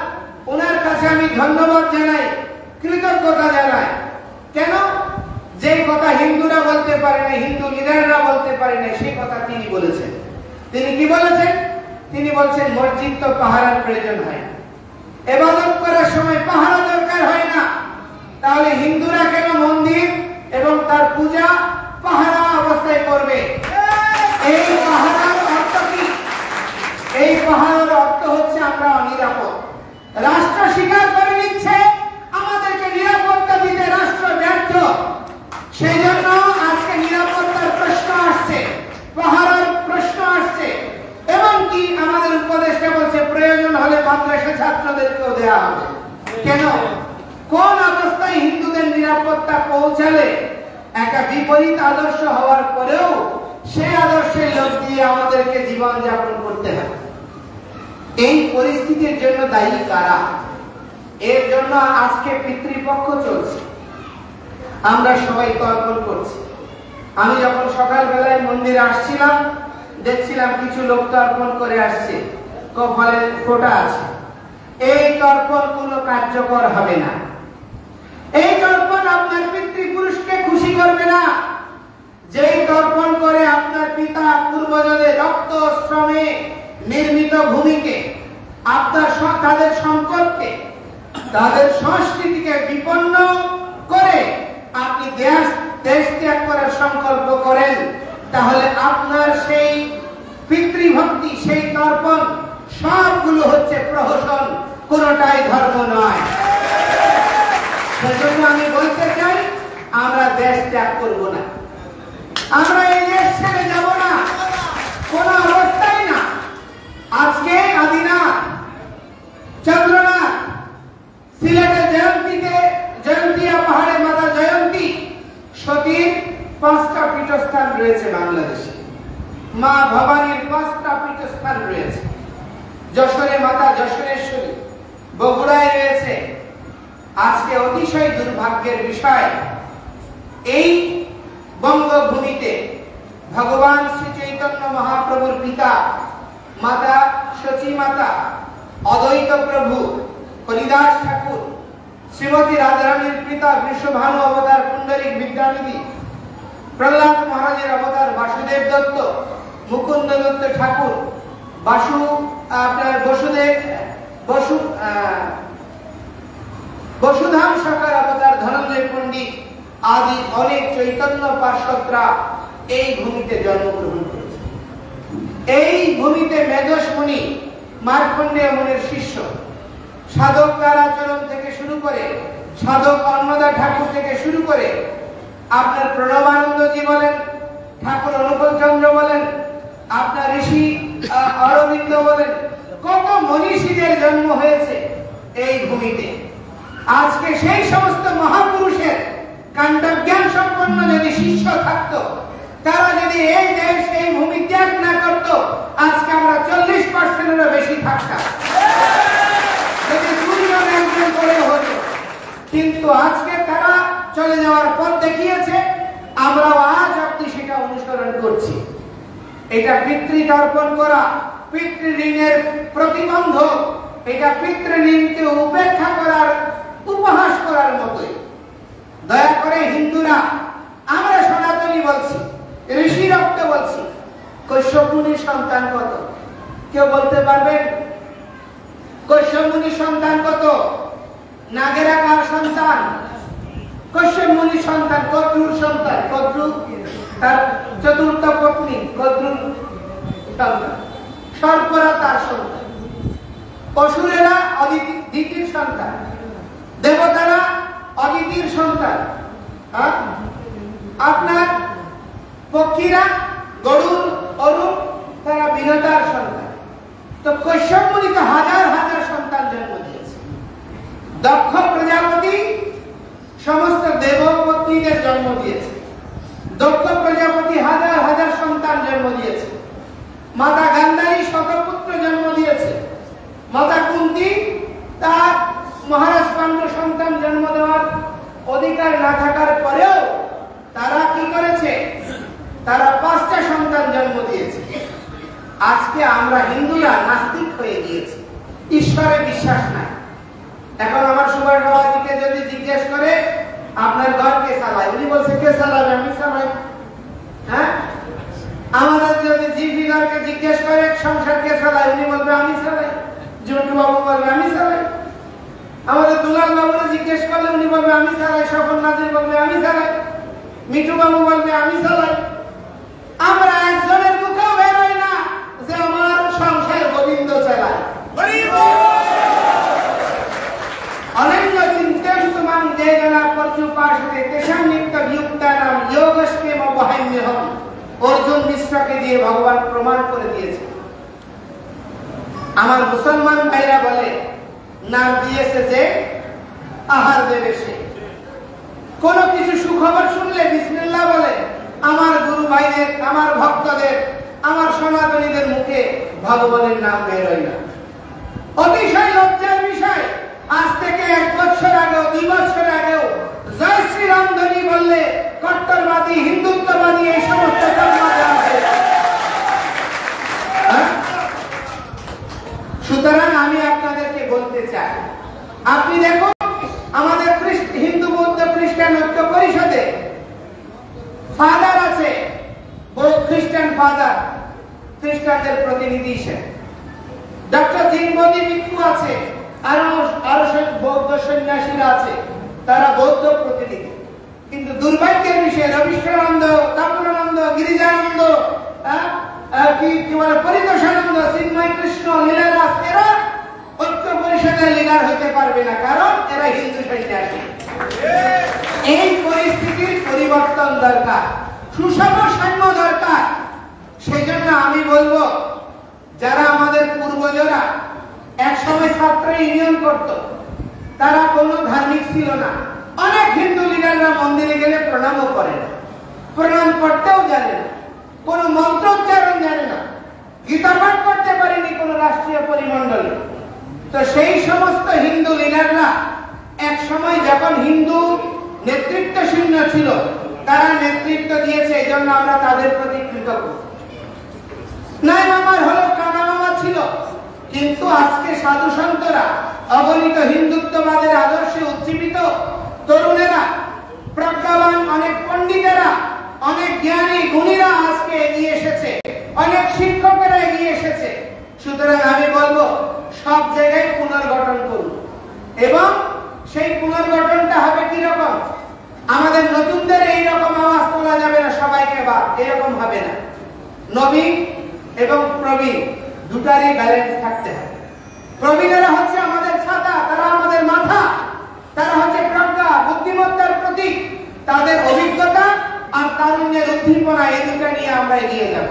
ওনার কাছে আমি ধন্যবাদ জানাই, কৃতজ্ঞতা জানাই। কেন? যে কথা হিন্দুরা বলতে পারে না, হিন্দু লিডাররা বলতে পারে না, সেই কথা তিনি বলেছেন। তিনি কি বলেছেন? তিনি বলছেন মসজিদ তো পাহারার প্রয়োজন হয়, ইবাদত করার সময় পাহারা দরকার হয় না, তাহলে হিন্দুরা কেন মন্দির এবং তার পূজা পাহারা অবস্থায় করবে? এই পাহারার অর্থ কি? এই পাহারার অর্থ হচ্ছে আমরা অনিরাপদ। রাষ্ট্র স্বীকার করে নিচ্ছে আমাদেরকে নিরাপত্তা দিতে রাষ্ট্র ব্যর্থ। সেই জন্য আজকে নিরাপত্তার প্রশ্ন আসছে, পাহারার প্রশ্ন আসছে, এবং কি আমাদের উপদেষ্টা বলছে প্রয়োজন হলে মাদ্রাসা ছাত্রদেরকেও দেওয়া হবে। কেন? কোন অবস্থায় হিন্দুদের নিরাপত্তা পৌঁছালে একটা বিপরীত আদর্শ হওয়ার পরেও সে আদর্শের লোক দিয়ে আমাদেরকে জীবন যাপন করতে হবে। এই পরিস্থিতির জন্য দায়ী কারা? এর জন্য আজকে পিতৃপক্ষ চলছে, আমরা সবাই তর্পণ করছি। আমি যখন সকালবেলায় মন্দিরে আসছিলাম, দেখছিলাম কিছু লোক তর্পণ করে আসছে, কপালে ফোঁটা আছে। এই তর্পণ কোনো কার্যকর হবে না। এই তর্পণ আপনার পিতৃপুরুষকে খুশি করবে না। যেই তর্পণ করে আপনার পিতা পূর্বজদের রক্ত শ্রমে নির্মিত ভূমিকে, আপনার তাদের সম্পদকে, তাদের সংস্কৃতিকে বিপন্ন করে আপনি দেশ ত্যাগ করার সংকল্প করেন, তাহলে আপনার সেই পিতৃভক্তি, সেই তর্পণ সবগুলো হচ্ছে প্রহসন, কোনটাই ধর্ম নয়। সেজন্য আমি বলতে চাই, আমরা দেশ ত্যাগ করব না, আমরা এই দেশ ছেড়ে যাব না, কোন অবস্থায় না। আজকে আদিনাথ, চন্দ্রনাথ, সিলেটের জয়ন্তিয়া পাহাড়ে মাতা জয়ন্তী সতীর 5টা পীঠস্থান রয়েছে বাংলাদেশে, মা ভবানীর 5টা পীঠস্থান রয়েছে। যশোরে মাতা যশোরেশ্বরী, বগুড়ায় রয়েছে। আজকে অতিশয় দুর্ভাগ্যের বিষয়, এই বঙ্গভূমিতে ভগবান শ্রী চৈতন্য মহাপ্রভুর পিতা মাতা সচী মাতা, অদ্বৈত প্রভু হরিদাস ঠাকুর, শ্রীমতী রাধারানীর পিতা বৃষভানু অবতার পুণ্ডরিক বিদ্যানিধি, প্রহ্লাদ মহারাজের অবতার বাসুদেব দত্ত, মুকুন্দ দত্ত ঠাকুর, বসুধাম শাখার অবতার ধনঞ্জয় পণ্ডিত আদি অনেক চৈতন্য পার্শ্বদরা এই ভূমিতে জন্মগ্রহণ করেছে। এই ভূমিতে মেধস মুনি, মার্কণ্ডেয় মুনির শিষ্য, সাধক তারাচরণ থেকে শুরু করে, সাধক অন্নদা ঠাকুর থেকে শুরু করে, আপনার প্রণবানন্দজি বলেন, ঠাকুর অনুকূল চন্দ্র বলেন, আপনার ঋষি অরবিন্দ বলেন, কত মনীষীদের জন্ম হয়েছে এই ভূমিতে। আজকে সেই সমস্ত মহাপুরুষের কাণ্ডজ্ঞান সম্পন্ন যদি শিষ্য থাকতো, তারা যদি এই দেশ এই ভূমি ত্যাগ না করত, আজকে আমরা 40%-এরও বেশি থাকতাম, যদি দুজন একজন করে হতো। কিন্তু আজকে তারা চলে যাওয়ার পথ দেখিয়েছে, আমরাও আজ অবধি সেটা অনুসরণ করছি। এটা পিতৃতর্পণ করা, পিতৃঋণের প্রতিবন্ধক, এটা পিতৃঋণকে উপেক্ষা করার, উপহাস করার মতোই। দয়া করে হিন্দুরা, আমরা সনাতনী বলছি, ঋষি রক্ত বলছি, কশ্যপ মুনির সন্তান কত? কেউ বলতে পারবেন? কশ্যপ মুনির সন্তান কত? নাগেরা কার সন্তান? কশ্যপ মুনির সন্তান, কদ্রুর সন্তান। কদ্রু তার চতুর্থ পত্নী, কদ্রুর সন্তান। সর্পরা তার সন্তান। অসুরেরা অদিতির সন্তান, দেবতারা অদিতির সন্তান, আপনার পক্ষীরা গরুর, অরুণ, তারা বিনতার সন্তান। তো কশ্যপ মুনি তো হাজার হাজার সন্তান জন্ম দিয়েছে। দক্ষ প্রজাপতি সমস্ত দেবপত্নীদের জন্ম দিয়েছে। দক্ষ প্রজাপতি হাজার হাজার সন্তান জন্ম দিয়েছে। মাতা গান্ধারী শতপুত্র জন্ম দিয়েছে। মাতা কুন্তী তার মহারাজ পাণ্ডু সন্তান জন্ম দেওয়ার অধিকার না থাকার পরেও তারা কি করেছে? তারা 5টা সন্তান জন্ম দিয়েছে। আজকে আমরা হিন্দুরা নাস্তিক হয়ে গিয়েছি, ঈশ্বরে বিশ্বাস নাই। এখন আমার সুভাষ বাবাজিকে যদি জিজ্ঞেস করে আপনার ঘর কে চালায়, উনি বলছে কে চালাবে? আমি চালাই। হ্যাঁ, আমাদের যদি জিভি ঘরকে জিজ্ঞেস করে সংসার কে চালায়, উনি বলবে আমি চালাই। জন্টু বাবু বলবে আমি চালাই। আমাদের দুলাল বাবুরা জিজ্ঞেস করলে উনি বলবে আমি চালাই। সফল নাজির বলবে আমি চালাই। মিঠু বাবু বলবে আমি চালাই। আমরা একজনের মুখেও বেরোই না যে আমার সংসার গোবিন্দ চালায়। অনন্য চিন্তেন তুমাং জয়গণা পরচু পাশে তেষাং নিত্য বিয়ুক্তানাম যোগস্কেম বহাম্যহম। অর্জুন মিশ্রকে দিয়ে ভগবান প্রমাণ করে দিয়েছে। আমার মুসলমান ভাইরা বলে নাম দিয়েছে যে আহার দেবে সে। কোন কিছু সুখবর শুনলে বিসমিল্লাহ বলে। আমার গুরু ভাইদের, আমার ভক্তদের, আমার সনাতনীদের মুখে ভগবানের নাম বেরোয় না। অতিশয় লজ্জার বিষয়, আজ থেকে 1 বছর আগেও 2 বছর আগেও জয় শ্রীরাম ধ্বনি বললে কট্টরবাদী, হিন্দুত্ববাদী এই সমস্ত সুতরাং আমি আপনাদেরকে বলতে চাই, আপনি দেখুন আমাদের হিন্দু বৌদ্ধ খ্রিস্টান ঐক্য পরিষদে ফাদার আছে, খ্রিস্টান ফাদার, খ্রিস্টানদের প্রতিনিধি হিসেবে ডক্টর জিনবদি ভিক্ষু আছে, আরো বৌদ্ধ সন্ন্যাসীরা আছে, তারা বৌদ্ধ প্রতিনিধি। কিন্তু দুর্ভাগ্যের বিষয় রবীন্দ্রানন্দ, তপনানন্দ, গিরিজানন্দ, কি বলে পরিতোষানন্দ, চিন্ময় কৃষ্ণ, লীলারাস, এরা ঐক্য পরিষদের লিডার হতে পারবে না, কারণ এরা হিন্দু সন্ন্যাসী। এই পরিস্থিতির পরিবর্তন দরকার, সুষম সাম্য দরকার। সেই জন্য আমি বলবো, যারা আমাদের পূর্বজরা একসময় ছাত্র ইউনিয়ন করত, তারা কোনো ধার্মিক ছিল না। অনেক হিন্দু লিডাররা মন্দিরে গেলে প্রণামও করে না, প্রণাম করতেও জানে না, কোনো মন্ত্র উচ্চারণ জানে না। গীতা পাঠ করতে পারিনি কোন রাষ্ট্রীয় পরিমণ্ডলে। তো সেই সমস্ত হিন্দু লিডাররা এক সময় যখন হিন্দু নেতৃত্ব শূন্য ছিল, তারা নেতৃত্ব দিয়েছে, এই জন্য আমরা তাদের প্রতি কৃতজ্ঞ। নাই আমার হলো কানা মামা ছিল, কিন্তু আজকে সাধু সন্তরা, অগণিত হিন্দুত্ববাদের আদর্শে উজ্জীবিত তরুণেরা, প্রজ্ঞাবান অনেক পণ্ডিতেরা, অনেক জ্ঞানী গুণীরা আজকে এগিয়ে এসেছে, অনেক শিক্ষকেরা এগিয়ে এসেছে। সুতরাং আমি বলবো সব জায়গায় পুনর্গঠন করুন, এবং সেই পুনর্গঠনটা হবে কি রকম? আমাদের নতুনদের এই রকম আওয়াজ তোলা যাবে না সবাইকে বাদ, এরকম হবে না। নবীন এবং প্রবীণ দুটারই ব্যালেন্স থাকতে হবে। প্রবীণেরা হচ্ছে আমাদের ছাতা, তারা আমাদের মাথা, তারা হচ্ছে প্রজ্ঞা বুদ্ধিমত্তার প্রতীক। তাদের অভিজ্ঞতা আর তারুণ্যের উদ্দীপনা, এই দুটো নিয়ে আমরা এগিয়ে যাব।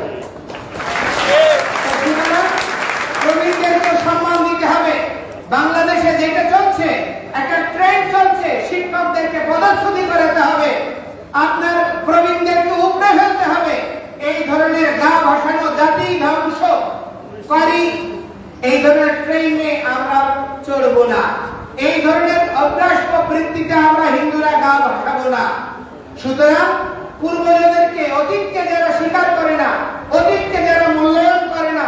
প্রবীণদেরকে সম্মান দিতে হবে। বাংলাদেশে যেটা চলছে, একটা ট্রেন্ড চলছে, শিক্ষকদেরকে পদচ্যুতি করাতে হবে, আপনার প্রবীণদেরকে উপড়ে ফেলতে হবে। এই ধরনের গা ভাসানো, জাতি ধ্বংসকারী এই ধরনের ট্রেনে আমরা চড়ব না। এই ধরনের অভ্যাস প্রবৃত্তিতে আমরা হিন্দুরা গা ভাসাবো না। সুতরাং পূর্বজদেরকে, অতীতকে যারা স্বীকার করে না, অতীতকে যারা মূল্যায়ন করে না,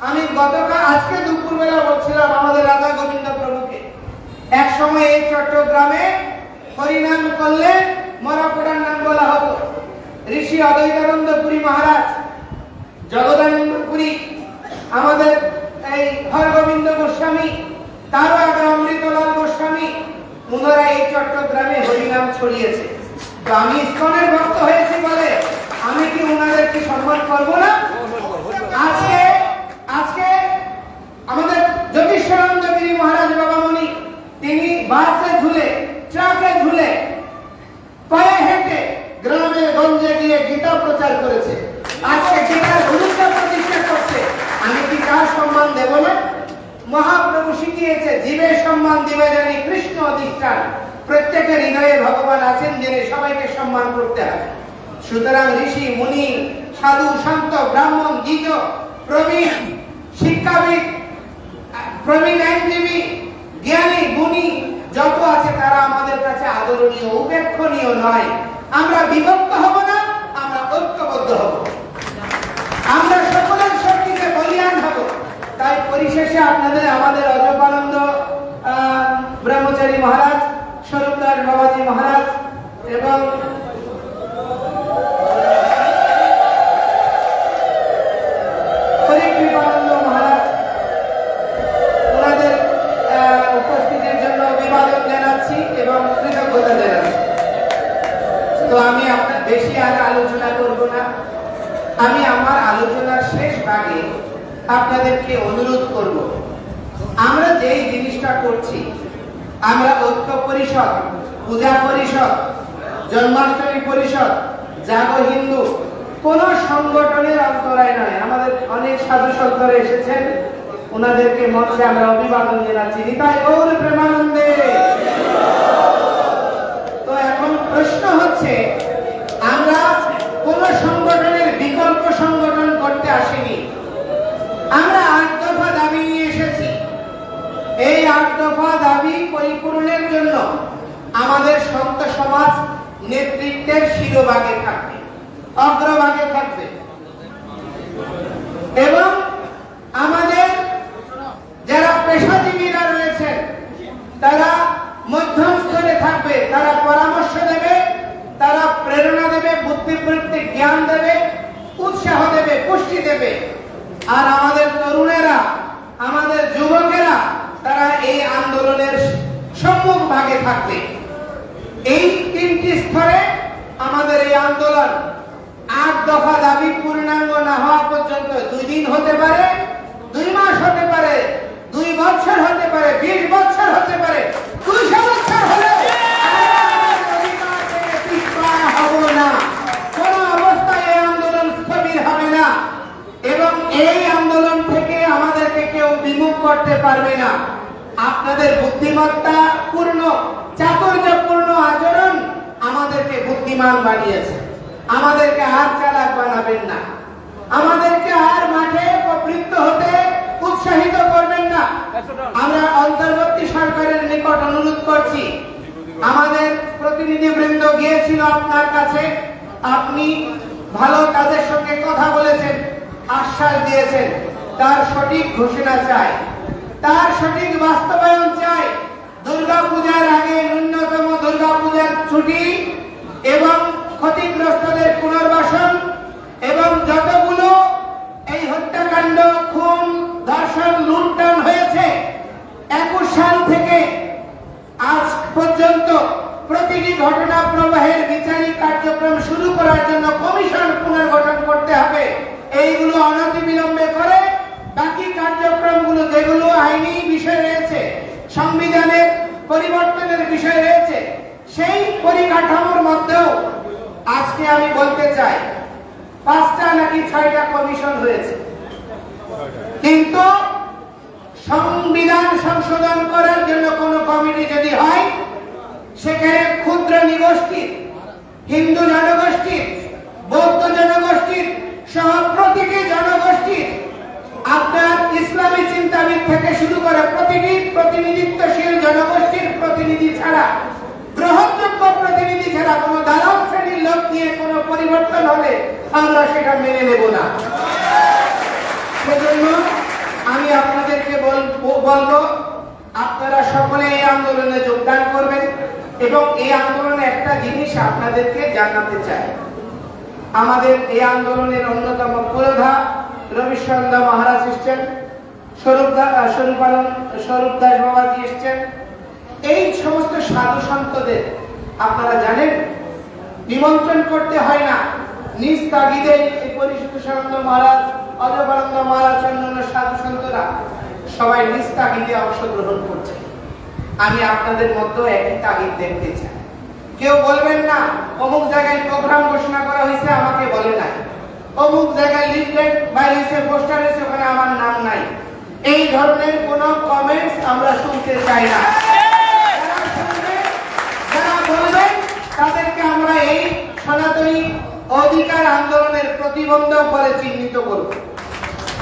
আমি আজকে দুপুরবেলা বলছিলাম আমাদের রাধা গোবিন্দ প্রভুকে, এক সময় এই চট্টগ্রামে হরিনাম করলে মরাপোড়ার নাম বলা হতো। ঋষি অদ্বৈতানন্দ পুরী মহারাজ, জগদানন্দ পুরী, আমাদের এই হরগোবিন্দ গোস্বামী, তারও আগে অমৃতলাল গোস্বামী, ওনারা এই চট্টগ্রামে হরিনাম ছড়িয়েছে। তো আমি ইসকনের ভক্ত হয়েছি বলে আমি কি ওনাদেরকে সম্মান করবো না? আজকে আমাদের জ্যোতিষানন্দ গিরি মহারাজ বাবামণি, তিনি বাসে ঝুলে, ট্রাকে ঝুলে, পায়ে হেঁটে গ্রামে গঞ্জে গিয়ে গীতা প্রচার করেছে। আজকে গীতার গুরুত্ব প্রতিষ্ঠা করছে। আমি কি কার সম্মান দেব না? মহাপ্রভু শিখিয়েছে, জীবের সম্মান দিবে জানি কৃষ্ণ অধিষ্ঠান। প্রত্যেকের হৃদয়ে ভগবান আছেন জেনে সবাইকে সম্মান করতে হবে। সুতরাং ঋষি মুনি, সাধু সন্ত, ব্রাহ্মণ, দ্বিজ, প্রবীণ শিক্ষাবিদ, প্রবীণ আইনজীবী, জ্ঞানী গুণী যত আছে তারা আমাদের কাছে আদরণীয়, উপেক্ষণীয় নয়। আমরা বিভক্ত হব না, আমরা ঐক্যবদ্ধ হব, আমরা সকলের শক্তিতে বলিয়ান হব। তাই পরিশেষে আপনাদের আমাদের অজপানন্দ ব্রহ্মচারী মহারাজ, স্বরূপদাস বাবাজি মহারাজ এবং হরিকৃপানন্দ মহারাজ, ওনাদের উপস্থিতির জন্য অভিবাদন জানাচ্ছি এবং কৃতজ্ঞতা জানাচ্ছি। তো আমি আপনার বেশি আর আলোচনা করব না। আমি আমার আলোচনার শেষ ভাগে আপনাদেরকে অনুরোধ করব, আমরা যেই জিনিসটা করছি, আমরা ঐক্য পরিষদ, পূজা পরিষদ, জন্মাষ্টমী পরিষদ, জাগো হিন্দু, কোন সংগঠনের অন্তরায় নয়। আমাদের অনেক সাধু সন্তরা এসেছেন, ওনাদেরকে মঞ্চে আমরা অভিবাদন জানাচ্ছি। নিতাই গৌর প্রেমানন্দে। তো এখন প্রশ্ন হচ্ছে, আমরা কোন সংগঠনের বিকল্প সংগঠন করতে আসিনি, আমরা 8 দফা দাবি নিয়ে এসেছি। এই 8 দফা দাবি পরিপূরণের জন্য আমাদের সন্ত সমাজ নেতৃত্বের শিরোভাগে থাকবে, অগ্রভাগে থাকবে, এবং আমাদের যারা পেশাজীবীরা রয়েছেন তারা মধ্যম স্তরে থাকবে। তারা পরামর্শ দেবে, তারা প্রেরণা দেবে, বুদ্ধিবৃত্তিক জ্ঞান দেবে, উৎসাহ দেবে, পুষ্টি দেবে। আর আমাদের তরুণেরা, আমাদের যুবকেরা, তারা এই আন্দোলনের সম্মুখ ভাগে থাকবে। এই 3টি স্তরে আমাদের এই আন্দোলন 8 দফা দাবি পূর্ণাঙ্গ না হওয়া পর্যন্ত 2 দিন হতে পারে, 2 মাস হতে পারে, 2 বছর হতে পারে, 20 বছর হতে পারে, 200 বছর হলে হব না। কোন অবস্থায় এই আন্দোলন স্থবির হবে না, এবং এই আন্দোলন থেকে আমাদেরকে কেউ বিমুখ করতে পারবে না। আপনাদের বুদ্ধিমত্তা পূর্ণ, চাতুর্যপূর্ণ আচরণ আমাদেরকে বুদ্ধিমান বানিয়েছে, আমাদেরকে আর চালাক বানাবেন না। আমাদেরকে আর মাঠে প্রবৃত্ত হতে উৎসাহিত করবেন না। আমরা অন্তর্বর্তী সরকারের নিকট অনুরোধ করছি, আমাদের প্রতিনিধিবৃন্দ গিয়েছিল আপনার কাছে, আপনি ভালো কাজের সঙ্গে কথা বলেছেন, আশ্বাস দিয়েছেন, তার সঠিক ঘোষণা চাই, তার সঠিক বাস্তবায়ন চাই। দুর্গাপূজার আগে ন্যূনতম দুর্গাপূজার ছুটি এবং ক্ষতিগ্রস্তদের পুনর্বাসন এবং যতগুলো এই হত্যাকাণ্ড, খুন, ধর্ষণ, লুণ্ঠন হয়েছে 21 সাল থেকে আজ পর্যন্ত প্রতিটি ঘটনা প্রবাহের বিচারিক কার্যক্রম শুরু করার জন্য কমিশন পুনর্গঠন করতে হবে। এইগুলো অনতিবিলম্বে করে বাকি কার্যক্রমগুলো যেগুলো আইনি বিষয় রয়েছে, সংবিধানের পরিবর্তনের বিষয় রয়েছে, সেই পরিকাঠামোর মধ্যেও আজকে আমি বলতে চাই 5টা নাকি 6টা কমিশন হয়েছে, কিন্তু সংবিধান সংশোধন করার জন্য কোন কমিটি যদি হয়, সেখানে ক্ষুদ্র নিগোষ্ঠীর, হিন্দু জনগোষ্ঠীর, বৌদ্ধ জনগোষ্ঠীর সহ প্রতিটি জনগোষ্ঠীর, আপনার ইসলামী চিন্তাবিদ থেকে শুরু করে প্রতিটি প্রতিনিধিত্বশীল জনগোষ্ঠীর প্রতিনিধি ছাড়া, গ্রহণযোগ্য প্রতিনিধি ছাড়া কোন দালাল শ্রেণীর লোক নিয়ে কোন পরিবর্তন হলে আমরা সেটা মেনে নেব না। সেজন্য আমি আপনাদেরকে বলবো, আপনারা সকলে এই আন্দোলনে যোগদান করবেন এবং এই আন্দোলনে একটা জিনিস আপনাদেরকে জানাতে চাই। আমাদের এই আন্দোলনের অন্যতম পুরোধা রবিচন্দ্র মহারাজ এসছেন, স্বরূপ দাস বাবাজি এসছেন। এই সমস্ত সাধু সন্তদের আপনারা জানেন নিমন্ত্রণ করতে হয় না, নিজ তাগিদে এই পরিশুদ্ধানন্দ মহারাজ, অজপানন্দ মহারাজ, অন্যান্য সাধু সন্তরা সবাই নিজ তাগিদে অংশগ্রহণ করছে। আমি আপনাদের মধ্যে একই তাগিদ দেখতে চাই। কেউ বলবেন না অমুক জায়গায় প্রোগ্রাম ঘোষণা করা হয়েছে, আমাকে বলে নাই, অমুক জায়গায় লিফলেট বাইরে হয়েছে, পোস্টার হয়েছে, ওখানে আমার নাম নাই। এই ধরনের কোন কমেন্টস আমরা শুনতে চাই না। যারা বলবেন তাদেরকে আমরা এই সনাতনী অধিকার আন্দোলনের প্রতিবন্ধক বলে চিহ্নিত করব।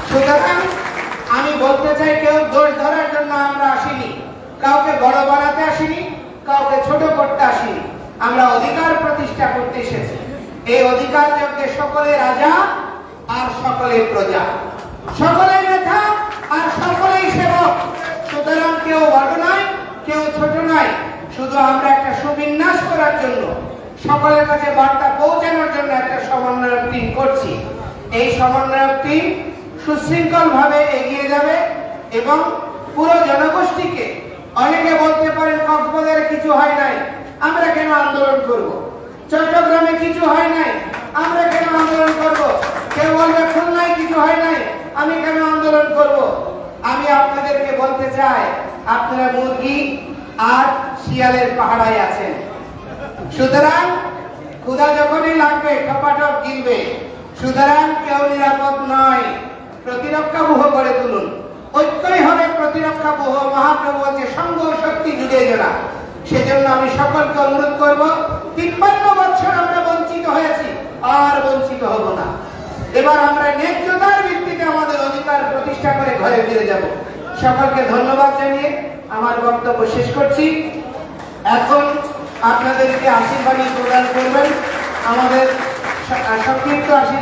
সুতরাং আমি বলতে চাই, কেউ দোষ ধরার জন্য আমরা আসিনি, কাউকে বড় বানাতে আসিনি, কাউকে ছোট করতে আসিনি। আমরা অধিকার প্রতিষ্ঠা করতে এসেছি। এই অধিকার যজ্ঞে সকলে রাজা আর সকলে প্রজা, সকলে নেতা আর সকলেই সেবক। সুতরাং কেউ বড় নয়, কেউ ছোট নয়, শুধু আমরা একটা সুবিন্যাস করার জন্য, সকলের কাছে বার্তা পৌঁছানোর জন্য একটা সমন্বয়ক টিম করছি। এই সমন্বয়ক টিম সুশৃঙ্খল ভাবে এগিয়ে যাবে এবং পুরো জনগোষ্ঠীকে, অনেকে বলতে পারেন কক্সবাজারে কিছু হয় নাই, আমরা কেন আন্দোলন করব? চট্টগ্রামে কিছু হয় নাই, আমরা কেন আন্দোলন করব? কেউ বলবে খুলনায় কিছু হয় নাই, আমি কেন আন্দোলন করব? আমি আপনাদেরকে বলতে চাই, আপনারা মুরগি আর শিয়ালের পাহাড়ায় আছেন। সুতরাং ক্ষুধা যখনই লাগবে টপাটপ গিলবে। সুতরাং কেউ নিরাপদ নয়, প্রতিরক্ষা ব্যূহ গড়ে তুলুন। ঐক্যই হবে প্রতিরক্ষা ব্যূহ। মহাপ্রভু বলছে সঙ্গ শক্তি যুগে জোড়া। সেজন্য আমি সকলকে অনুরোধ করব, 53 বছর আমরা বঞ্চিত হয়েছি, আর বঞ্চিত হব না। এবার আমরা ন্যায্যতার ভিত্তিতে আমাদের অধিকার প্রতিষ্ঠা করে ঘরে ফিরে যাব। সকলকে ধন্যবাদ জানিয়ে আমার বক্তব্য শেষ করছি। এখন আপনাদেরকে আশীর্বাদ প্রদান করবেন আমাদের সংক্ষিপ্ত আশীর্বাদ।